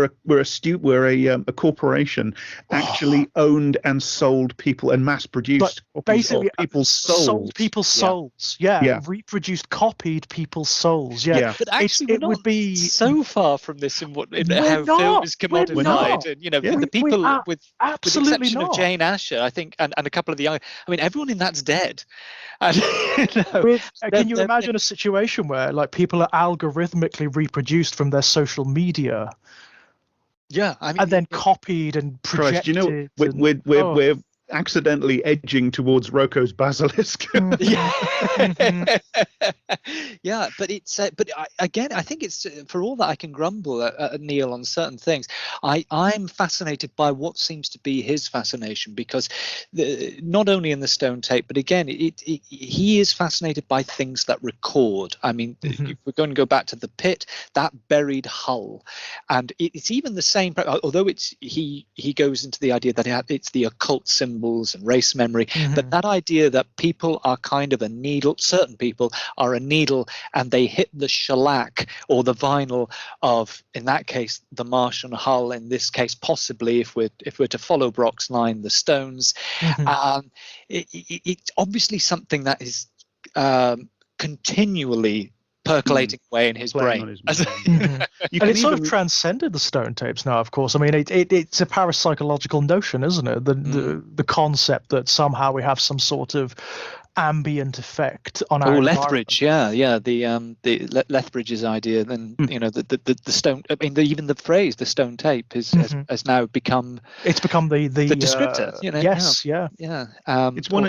a corporation actually owned and sold people and mass produced basically people's souls. Sold people's souls. Yeah. Reproduced, copied people's souls. Yeah. But actually, it would be so far from this in how film is commodified, and the people with the exception of Jane Asher, I think, and a couple of the young. I mean, everyone in that's dead. And, can you imagine a situation where people are algorithmically reproduced from their social media? Yeah, I mean, and then copied and projected. Christ, we're accidentally edging towards Rocco's basilisk. Yeah, but again, I think it's, for all that I can grumble at Neil on certain things, I'm fascinated by what seems to be his fascination, because not only in the stone tape, but again, he is fascinated by things that record. I mean, if we're going to go back to the pit, that buried hull, and it's even the same, although he goes into the idea that it's the occult symbols and race memory, but that idea that people are kind of a needle, certain people are a needle, and they hit the shellac or the vinyl of, in that case, the Martian hull, in this case possibly, if we're to follow Brock's line, the stones. It's obviously something that is continually percolating away in his brain. And it's sort of transcended the stone tapes now, of course. I mean, it's a parapsychological notion, isn't it? The concept that somehow we have some sort of ambient effect on our Lethbridge, the Lethbridge's idea. Then the stone. I mean, even the phrase "the stone tape" has now become. It's become the descriptor. Yes,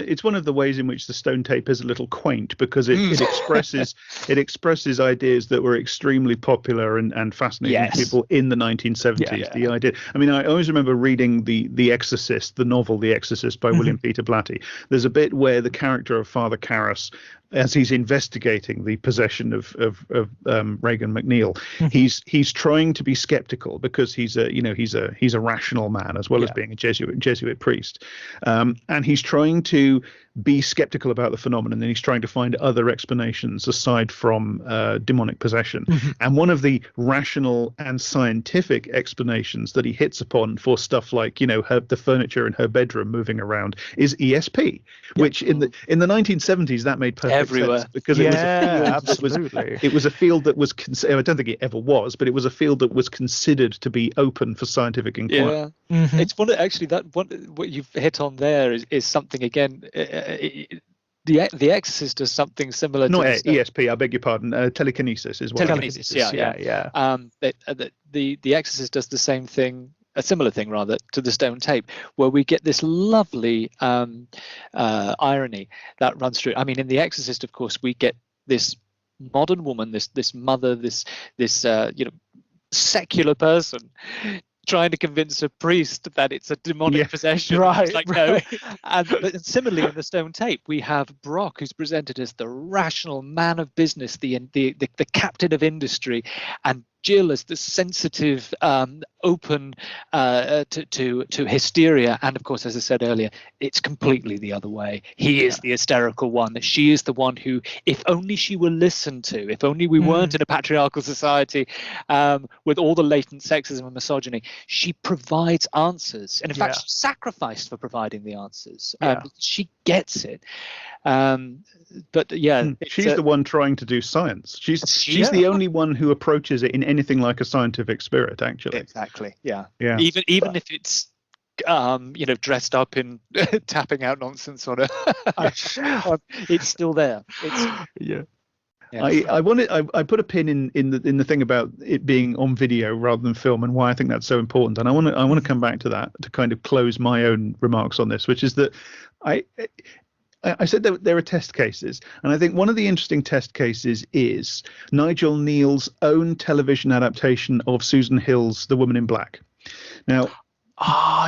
It's one of the ways in which the stone tape is a little quaint, because it expresses ideas that were extremely popular and fascinating to people in the 1970s. The idea. I mean, I always remember reading the Exorcist, the novel The Exorcist by William Peter Blatty. There's a bit where the character of Father Karras, as he's investigating the possession of Regan McNeil, he's trying to be skeptical, because he's a rational man as well as being a Jesuit priest, and he's trying to be skeptical about the phenomenon, and he's trying to find other explanations aside from demonic possession. And one of the rational and scientific explanations that he hits upon for stuff like the furniture in her bedroom moving around is ESP, which in the 1970s that made perfect everywhere sense, because it was a field that was I don't think it ever was, but it was a field that was considered to be open for scientific inquiry. It's what you've hit on there is something, again, the Exorcist does something similar. Not ESP, I beg your pardon. Telekinesis is what. Telekinesis, the Exorcist does the same thing, a similar thing rather, to the stone tape, where we get this lovely irony that runs through. I mean, in The Exorcist, of course, we get this modern woman, this mother, this secular person, trying to convince a priest that it's a demonic possession. Right. No. But similarly, in the stone tape, we have Brock, who's presented as the rational man of business, the captain of industry, and Jill as the sensitive, open to hysteria. And of course, as I said earlier, it's completely the other way. He is the hysterical one. She is the one who, if only she were listened to, if only we weren't in a patriarchal society with all the latent sexism and misogyny, she provides answers. And in fact, she's sacrificed for providing the answers. She gets it. But she's the one trying to do science. She's the only one who approaches it in anything like a scientific spirit, actually. Exactly. Even if it's dressed up in tapping out nonsense on it's still there. I put a pin in the thing about it being on video rather than film, and why I think that's so important. And I want to come back to that to kind of close my own remarks on this, which is that I said that there are test cases, and I think one of the interesting test cases is Nigel Neal's own television adaptation of Susan Hill's The Woman in Black. Now,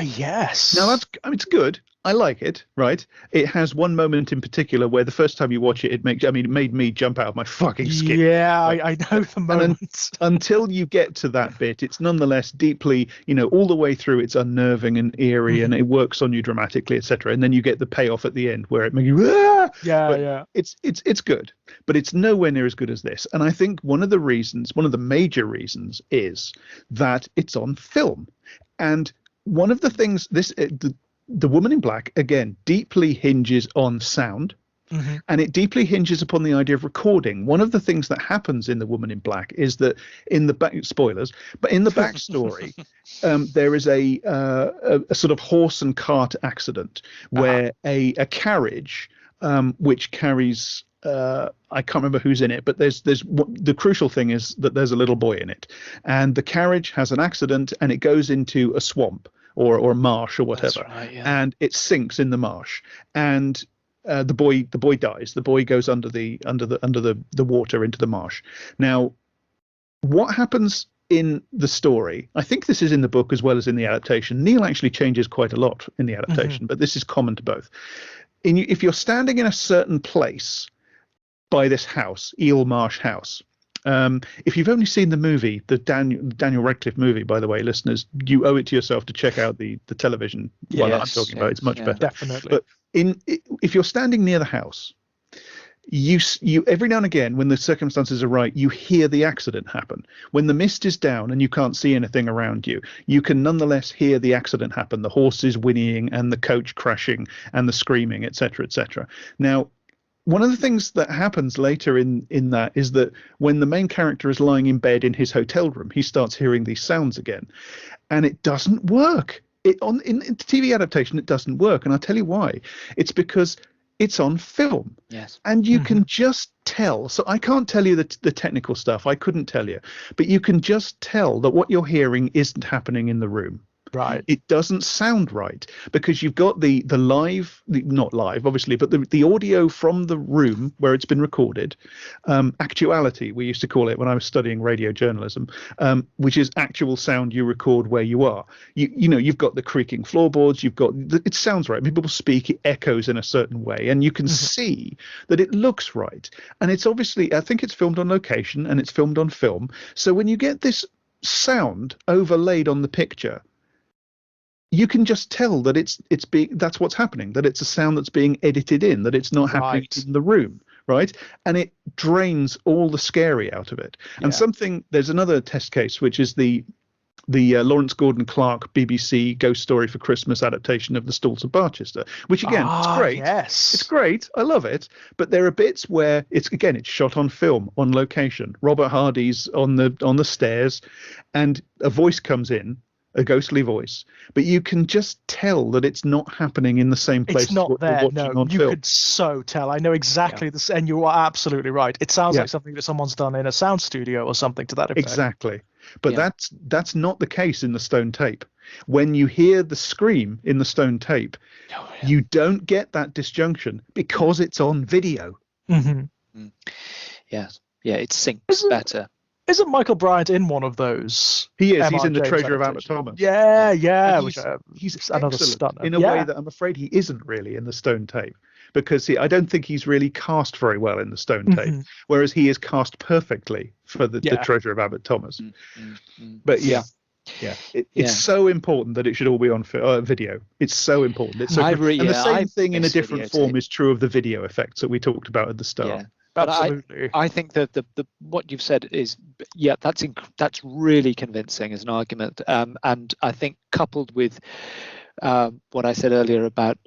yes. Now it's good. I like it, right? It has one moment in particular where the first time you watch it, it made me jump out of my fucking skin. Yeah, right? I know the moment. Until you get to that bit, it's nonetheless deeply, all the way through, it's unnerving and eerie, and it works on you dramatically, etc. And then you get the payoff at the end where it makes you, It's good, but it's nowhere near as good as this. And I think one of the major reasons is that it's on film. And one of the things, The Woman in Black, again, deeply hinges on sound, and it deeply hinges upon the idea of recording. One of the things that happens in The Woman in Black is that spoilers, but in the backstory, there is a sort of horse and cart accident where a carriage, which carries, I can't remember who's in it, but there's the crucial thing is that there's a little boy in it, and the carriage has an accident and it goes into a swamp or marsh or whatever, That's right, yeah. and it sinks in the marsh, and the boy dies. The boy goes under the water into the marsh. Now, what happens in the story? I think this is in the book as well as in the adaptation. Neil actually changes quite a lot in the adaptation, but this is common to both. If you're standing in a certain place by this house, Eel Marsh House. If you've only seen the movie, the Daniel Radcliffe movie, by the way, listeners, you owe it to yourself to check out the television one that I'm talking about. It's much better. Definitely. But if you're standing near the house, you every now and again, when the circumstances are right, you hear the accident happen. When the mist is down and you can't see anything around you, you can nonetheless hear the accident happen. The horses whinnying and the coach crashing and the screaming, etc., etc. Now, one of the things that happens later in that is that when the main character is lying in bed in his hotel room, he starts hearing these sounds again, and it doesn't work. In the TV adaptation, it doesn't work, and I'll tell you why. It's because it's on film. Yes. And you can just tell. So I can't tell you the technical stuff. I couldn't tell you. But you can just tell that what you're hearing isn't happening in the room. Right. It doesn't sound right because you've got the live, not live, obviously, but the audio from the room where it's been recorded, actuality, we used to call it when I was studying radio journalism, which is actual sound you record where you are. You've got the creaking floorboards, it sounds right. People speak, it echoes in a certain way, and you can see that it looks right. And it's obviously, I think it's filmed on location and it's filmed on film. So when you get this sound overlaid on the picture, you can just tell that that's what's happening, that it's a sound that's being edited in, that it's not happening in the room, right? And it drains all the scary out of it. Yeah. And there's another test case, which is the Lawrence Gordon Clark BBC Ghost Story for Christmas adaptation of The Stalls of Barchester, which again, it's great. Yes. It's great. I love it. But there are bits where it's shot on film, on location. Robert Hardy's on the stairs, and a voice comes in, a ghostly voice, but you can just tell that it's not happening in the same place. It's not there. No, you film. could so tell. I know exactly this, and you are absolutely right. It sounds like something that someone's done in a sound studio or something to that effect. Exactly. But that's not the case in the stone tape. When you hear the scream in the stone tape, you don't get that disjunction because it's on video. Mm-hmm. Yes. Yeah, it syncs better. Isn't Michael Bryant in one of those? He is. He's in The Treasure of Albert Thomas. Yeah. He's another excellent stunner. In a way that I'm afraid he isn't really in the stone tape, because I don't think he's really cast very well in the stone tape, whereas he is cast perfectly for the Treasure of Albert Thomas. But it's so important that it should all be on video. It's so important. It's so and the same thing in a different form is true of the video effects that we talked about at the start. Yeah. But absolutely. I think that the what you've said is that's really convincing as an argument, and I think coupled with what I said earlier about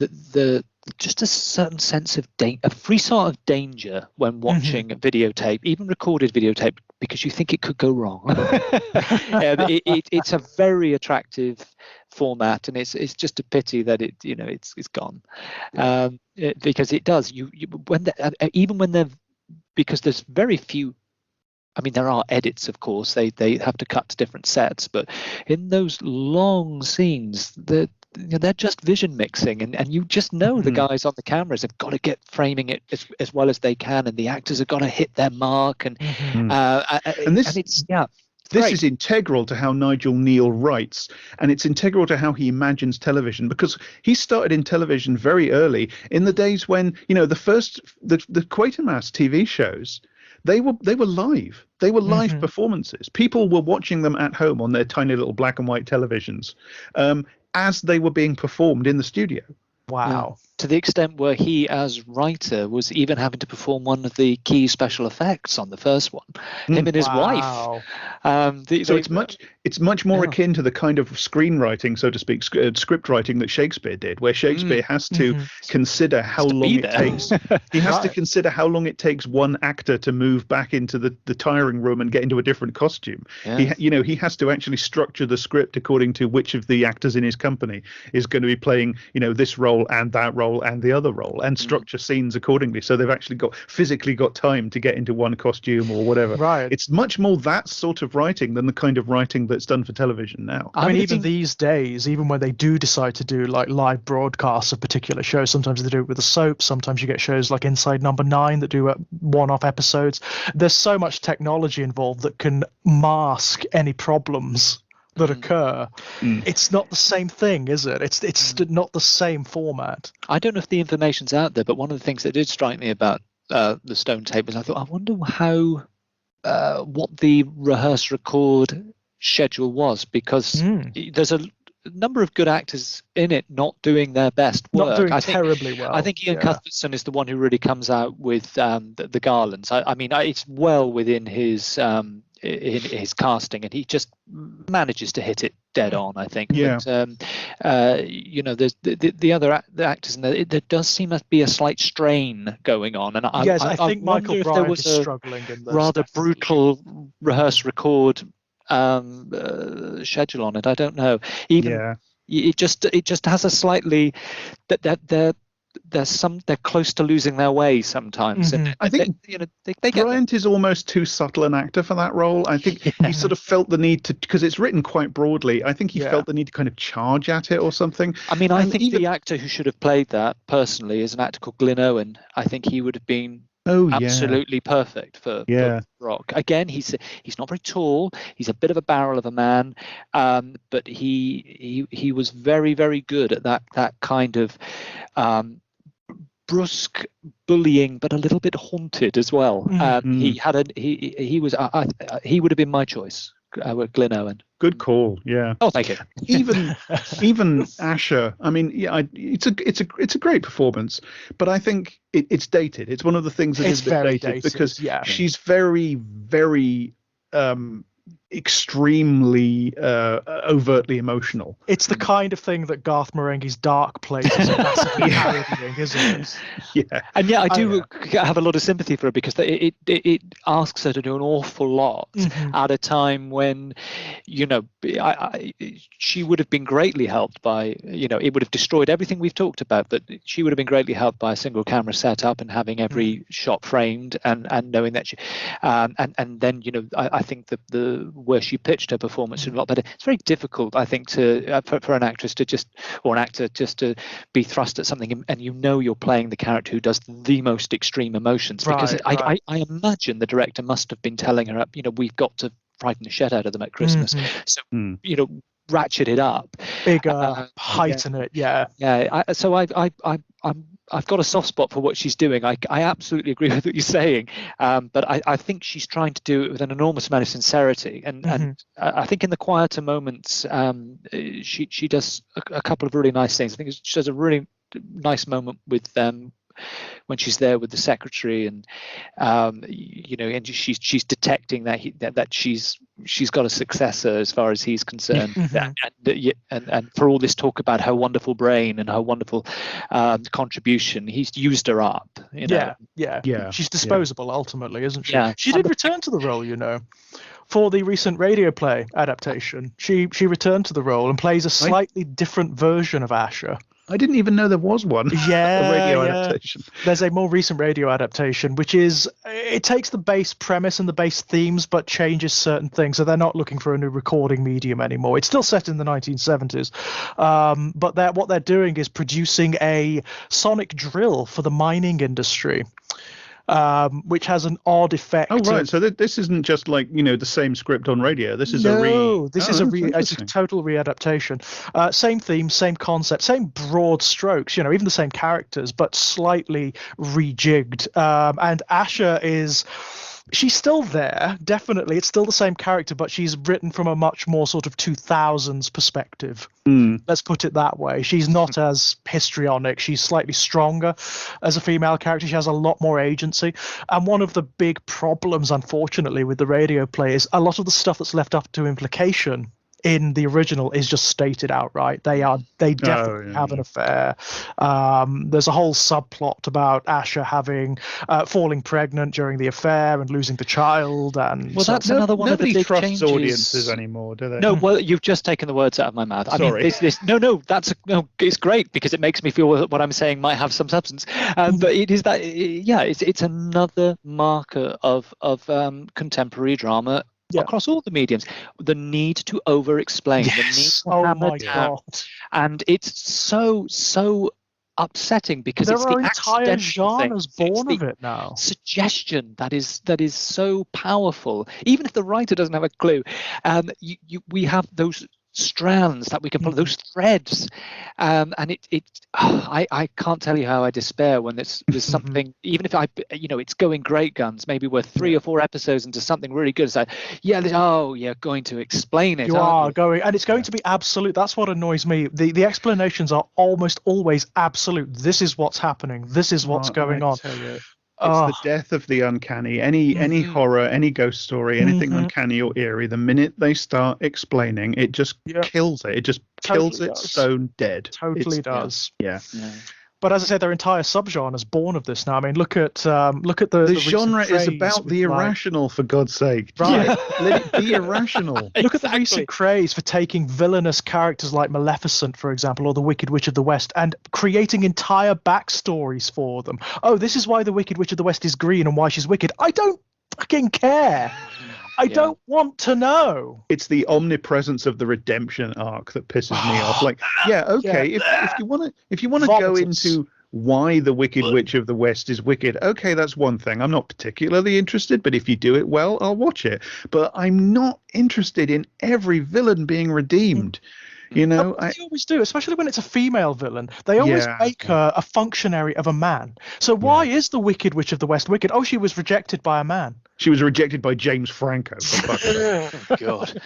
the just a certain sense of a free sort of danger when watching a videotape, even recorded videotape, because you think it could go wrong. It's a very attractive format, and it's just a pity that it's gone, because it does because there's very few. I mean, there are edits, of course. They have to cut to different sets, but in those long scenes, they're just vision mixing, and you just know the guys on the cameras have got to get framing it as well as they can, and the actors have got to hit their mark, and this is integral to how Nigel Neal writes, and it's integral to how he imagines television, because he started in television very early in the days when the Quatermass TV shows. They were live. They were live performances. People were watching them at home on their tiny little black and white televisions as they were being performed in the studio. Wow. To the extent where he, as writer, was even having to perform one of the key special effects on the first one. Him and his wife. It's much more akin to the kind of screenwriting, so to speak, script writing that Shakespeare did, where Shakespeare has to consider how long it takes. He has to consider how long it takes one actor to move back into the tiring room and get into a different costume. Yeah. He has to actually structure the script according to which of the actors in his company is going to be playing, this role and that role and the other role, and structure scenes accordingly, so they've actually physically got time to get into one costume or whatever. Right. It's much more that sort of writing than the kind of writing that it's done for television now. I mean, even these days, even when they do decide to do like live broadcasts of particular shows, sometimes they do it with a soap. Sometimes you get shows like Inside Number 9 that do one-off episodes. There's so much technology involved that can mask any problems that occur. It's not the same thing, is it? It's not the same format. I don't know if the information's out there, but one of the things that did strike me about the Stone Tape is I thought, I wonder how what the rehearse record schedule was, because there's a number of good actors in it not doing their best work. Not doing terribly well. I think Ian Cuthbertson is the one who really comes out with the garlands. I mean, it's well within his in his casting, and he just manages to hit it dead on, I think. Yeah. But there's the other actors, and there does seem to be a slight strain going on. And I think Michael Bryant was is struggling in this. Rather brutal rehearse record schedule on it. I don't know. It just has a slightly they're close to losing their way sometimes. And I think they Bryant is almost too subtle an actor for that role. I think he sort of felt the need to, because it's written quite broadly, I think he felt the need to kind of charge at it or something. I mean, I think the actor who should have played that personally is an actor called Glyn Owen. I think he would have been absolutely perfect for Rock. Again, he's not very tall. He's a bit of a barrel of a man, but he was very, very good at that kind of brusque bullying, but a little bit haunted as well. He would have been my choice. Glyn Owen. Good call. Yeah. Oh, thank you. even Asher. I mean, it's a great performance, but I think it's dated. It's one of the things that is a bit dated because she's very, very extremely overtly emotional. It's the kind of thing that Garth Marenghi's Dark plays is massively parodying, isn't it? Yeah. And I do have a lot of sympathy for her, because it asks her to do an awful lot at a time when, she would have been greatly helped by, it would have destroyed everything we've talked about, but she would have been greatly helped by a single camera setup and having every shot framed and knowing that she, and then, I think the where she pitched her performance a lot better. It's very difficult, I think, to for an actress to or an actor to be thrust at something and you're playing the character who does the most extreme emotions. Because I imagine the director must have been telling her, we've got to frighten the shit out of them at Christmas. So, ratchet it up. Bigger, heighten it, So I've got a soft spot for what she's doing. I absolutely agree with what you're saying, but I think she's trying to do it with an enormous amount of sincerity. And I think in the quieter moments, she does a couple of really nice things. I think she does a really nice moment with when she's there with the secretary, and and she's detecting that she's got a successor as far as he's concerned, and for all this talk about her wonderful brain and her wonderful contribution, he's used her up. She's disposable ultimately, isn't she? She did return to the role, for the recent radio play adaptation. She returned to the role and plays a slightly different version of Asher. I didn't even know there was one. A radio adaptation. There's a more recent radio adaptation, which it takes the base premise and the base themes, but changes certain things. So they're not looking for a new recording medium anymore. It's still set in the 1970s, but what they're doing is producing a sonic drill for the mining industry. Which has an odd effect. Oh, right. So this isn't just like, the same script on radio. This is it's a total readaptation. Same theme, same concept, same broad strokes, even the same characters, but slightly rejigged. And Asher she's still there, definitely. It's still the same character, but she's written from a much more sort of 2000s perspective. Let's put it that way. She's not as histrionic. She's slightly stronger as a female character. She has a lot more agency. And one of the big problems, unfortunately, with the radio play is a lot of the stuff that's left up to implication in the original is just stated outright. They definitely have an affair. There's a whole subplot about Asher falling pregnant during the affair and losing the child. And that's another one of the big changes. Nobody trusts audiences anymore, do they? No, well, you've just taken the words out of my mouth. Sorry. It's great, because it makes me feel what I'm saying might have some substance. But it is that, it's another marker of contemporary drama across all the mediums, the need to over-explain, the need Yes. to Oh hammer my down. God. And it's so upsetting because There it's are the entire accidental genres things. born It's of the it now. suggestion that is so powerful, even if the writer doesn't have a clue. We have those strands that we can pull, those threads, and I can't tell you how I despair when there's something, even if it's going great guns, maybe we're 3 or 4 episodes into something really good. It's like, you're going to explain it. You are going, and it's going to be absolute. That's what annoys me. The explanations are almost always absolute. This is what's happening. This is what's going on. Tell you, it's the death of the uncanny. Any horror, any ghost story, anything uncanny or eerie, the minute they start explaining, it just kills it. It just kills it stone dead. Totally does. Yeah. But as I said, there are entire subgenres born of this now. I mean, look at the genre is about the irrational, for God's sake. Right. Let it be irrational. Look at the recent craze for taking villainous characters like Maleficent, for example, or the Wicked Witch of the West, and creating entire backstories for them. Oh, this is why the Wicked Witch of the West is green and why she's wicked. I don't fucking care. I don't want to know. It's the omnipresence of the redemption arc that pisses me off. Like, if you want to go into why the Wicked Witch of the West is wicked, okay, that's one thing. I'm not particularly interested, but if you do it well, I'll watch it. But I'm not interested in every villain being redeemed. You know, they always do, especially when it's a female villain. They always make her a functionary of a man. So why is the Wicked Witch of the West wicked? Oh, she was rejected by a man. She was rejected by James Franco. Oh, God.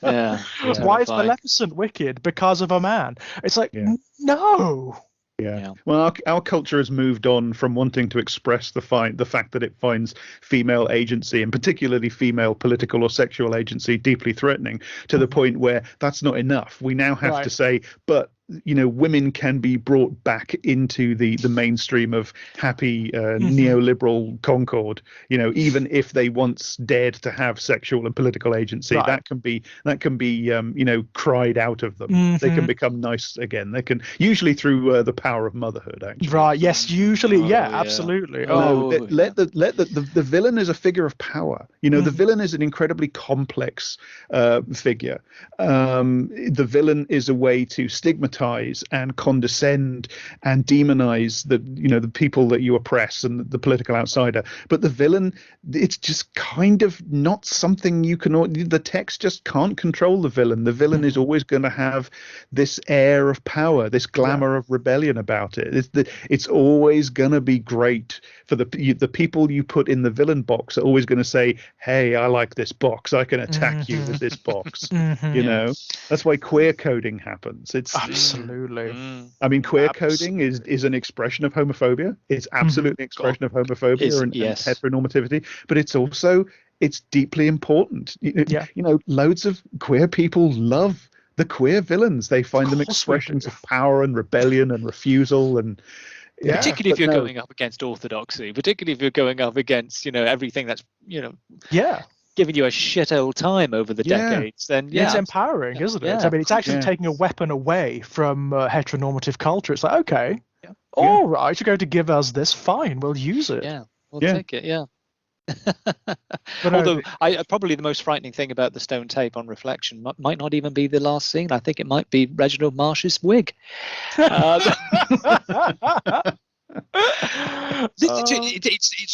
Yeah. Why is Maleficent wicked? Because of a man. It's like, no. Yeah. Well, our culture has moved on from wanting to express the fact that it finds female agency, and particularly female political or sexual agency, deeply threatening, to the point where that's not enough. We now have to say, but women can be brought back into the mainstream of happy neoliberal concord. Even if they once dared to have sexual and political agency, that can be cried out of them. They can become nice again. They can, usually through the power of motherhood. Actually, right? Yes, usually, absolutely. Let the villain is a figure of power. The villain is an incredibly complex figure. The villain is a way to stigmatize and condescend and demonize the people that you oppress and the political outsider. But the villain, it's just kind of not something you can. The text just can't control the villain. The villain is always going to have this air of power, this glamour of rebellion about it. It's always going to be great for the people you put in the villain box are always going to say, "Hey, I like this box. I can attack you with this box." That's why queer coding happens. It's absolutely. I mean, queer coding is an expression of homophobia. It's absolutely an expression of homophobia and heteronormativity, but it's deeply important. Loads of queer people love the queer villains. They find them expressions of power and rebellion and refusal and. Yeah, particularly if you're going up against orthodoxy, particularly if you're going up against, everything that's, giving you a shit old time over the decades, then it's empowering, isn't it? I mean, it's actually taking a weapon away from heteronormative culture. It's like, okay, all right, you're going to give us this, fine, we'll use it. Yeah, we'll take it, But although probably the most frightening thing about the stone tape on reflection might not even be the last scene. I think it might be Reginald Marsh's wig. It's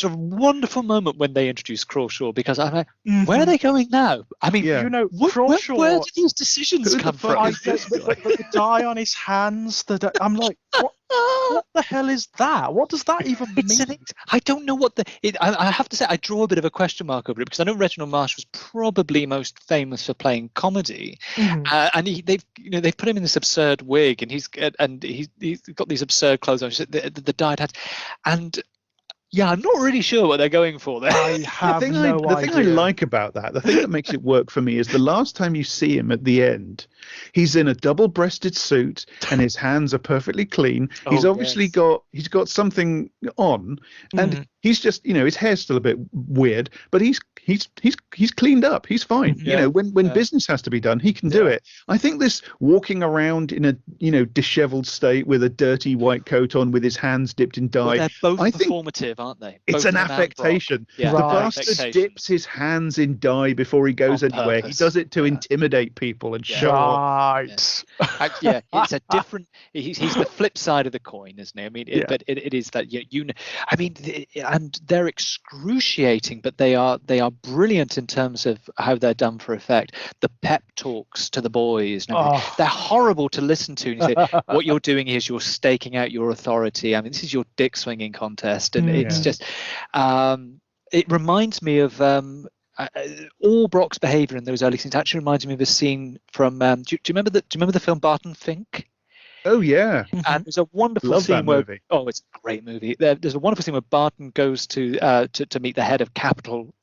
a wonderful moment when they introduce Crawshaw, because I'm like, where are they going now? I mean, Crawshaw, where did these decisions come from? The dye on his hands. I'm like, what the hell is that? What does that even mean? I don't know what I have to say, I draw a bit of a question mark over it, because I know Reginald Marsh was probably most famous for playing comedy, and they've put him in this absurd wig, and he's got these absurd clothes on, the dyed hat, and I'm not really sure what they're going for there. I have the thing I like about that, the thing that makes it work for me, is the last time you see him at the end, He's in a double-breasted suit, and his hands are perfectly clean. He's obviously got something on, and he's just, his hair's still a bit weird, but he's cleaned up. He's fine. When business has to be done, he can do it. I think this walking around in a disheveled state with a dirty white coat on, with his hands dipped in dye. Well, they're both performative, aren't they? It's an affectation. Yeah, the bastard dips his hands in dye before he goes anywhere. He does it to intimidate people and show off. Yeah, it's a different. He's the flip side of the coin, isn't he? I mean, but it is that I mean, and they're excruciating, but they are brilliant in terms of how they're done for effect. The pep talks to the boys, they're horrible to listen to. And you say, what you're doing is you're staking out your authority. I mean, this is your dick swinging contest, and it's just. It reminds me of. All Brock's behaviour in those early scenes actually reminds me of a scene from. Do you remember the film Barton Fink? Oh yeah, and there's a wonderful scene where it's a great movie. There's a wonderful scene where Barton goes to meet the head of Capitol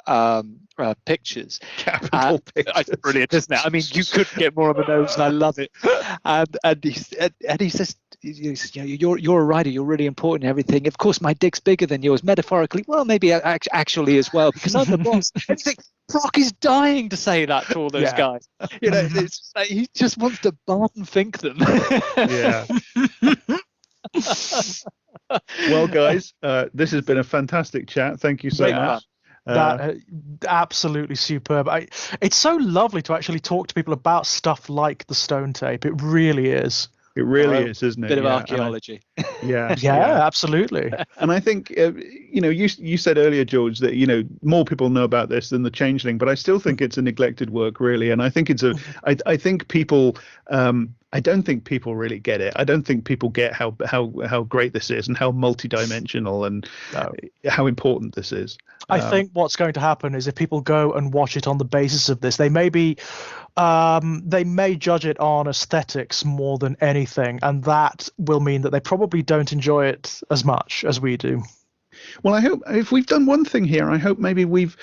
Pictures. Capital Pictures, it's brilliant, isn't it? I mean, you couldn't get more on the nose, and I love it. And he says, you're a writer, you're really important and everything. Of course, my dick's bigger than yours, metaphorically. Well, maybe actually as well, because I'm the boss. And you think, Brock is dying to say that to all those guys. It's like, he just wants to Barton Fink them. Yeah. Well, guys, this has been a fantastic chat. Thank you so much. Absolutely superb. It's so lovely to actually talk to people about stuff like the Stone Tape. It really is. It really is, isn't it? Bit of archaeology. Yeah, absolutely. And I think you said earlier, George, that more people know about this than the Changeling, but I still think it's a neglected work, really. And I think I think people. I don't think people really get it. I don't think people get how great this is and how multidimensional and how important this is. I think what's going to happen is if people go and watch it on the basis of this, they may judge it on aesthetics more than anything, and that will mean that they probably don't enjoy it as much as we do. Well, I hope if we've done one thing here, I hope maybe we've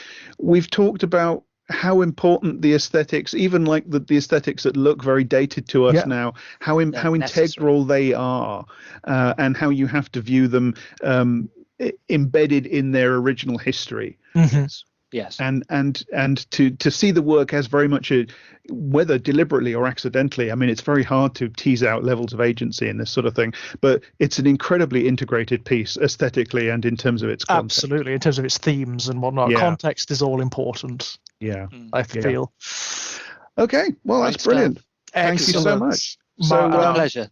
talked about how important the aesthetics, even like the aesthetics that look very dated to us now, how integral they are, and how you have to view them embedded in their original history. Yes. And to see the work as very much whether deliberately or accidentally, I mean, it's very hard to tease out levels of agency in this sort of thing, but it's an incredibly integrated piece aesthetically and in terms of its content. Absolutely, in terms of its themes and whatnot. Context is all important. Yeah, I feel. Okay, well, that's brilliant. Thank you so much. So, my pleasure.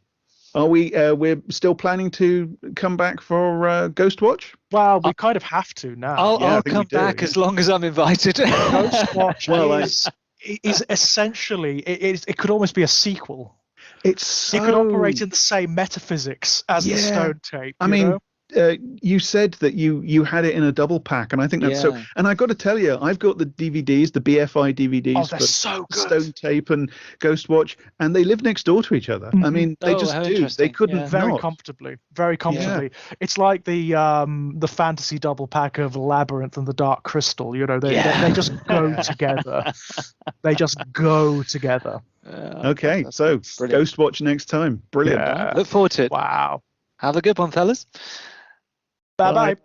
Are we're still planning to come back for Ghost Watch? Well, we kind of have to now. I'll come back as long as I'm invited. Ghost Watch is essentially it could almost be a sequel. It could operate in the same metaphysics as the Stone Tape. I mean, you said that you had it in a double pack, and I think that's so. And I got to tell you, I've got the DVDs, the BFI DVDs for so good. Stone Tape and Ghost Watch, and they live next door to each other. I mean, they just do. They couldn't very comfortably. It's like the fantasy double pack of Labyrinth and the Dark Crystal. They just go together. They just go together. Okay, so brilliant. Ghost Watch next time. Brilliant. Look forward to it. Wow. Have a good one, fellas. Bye-bye.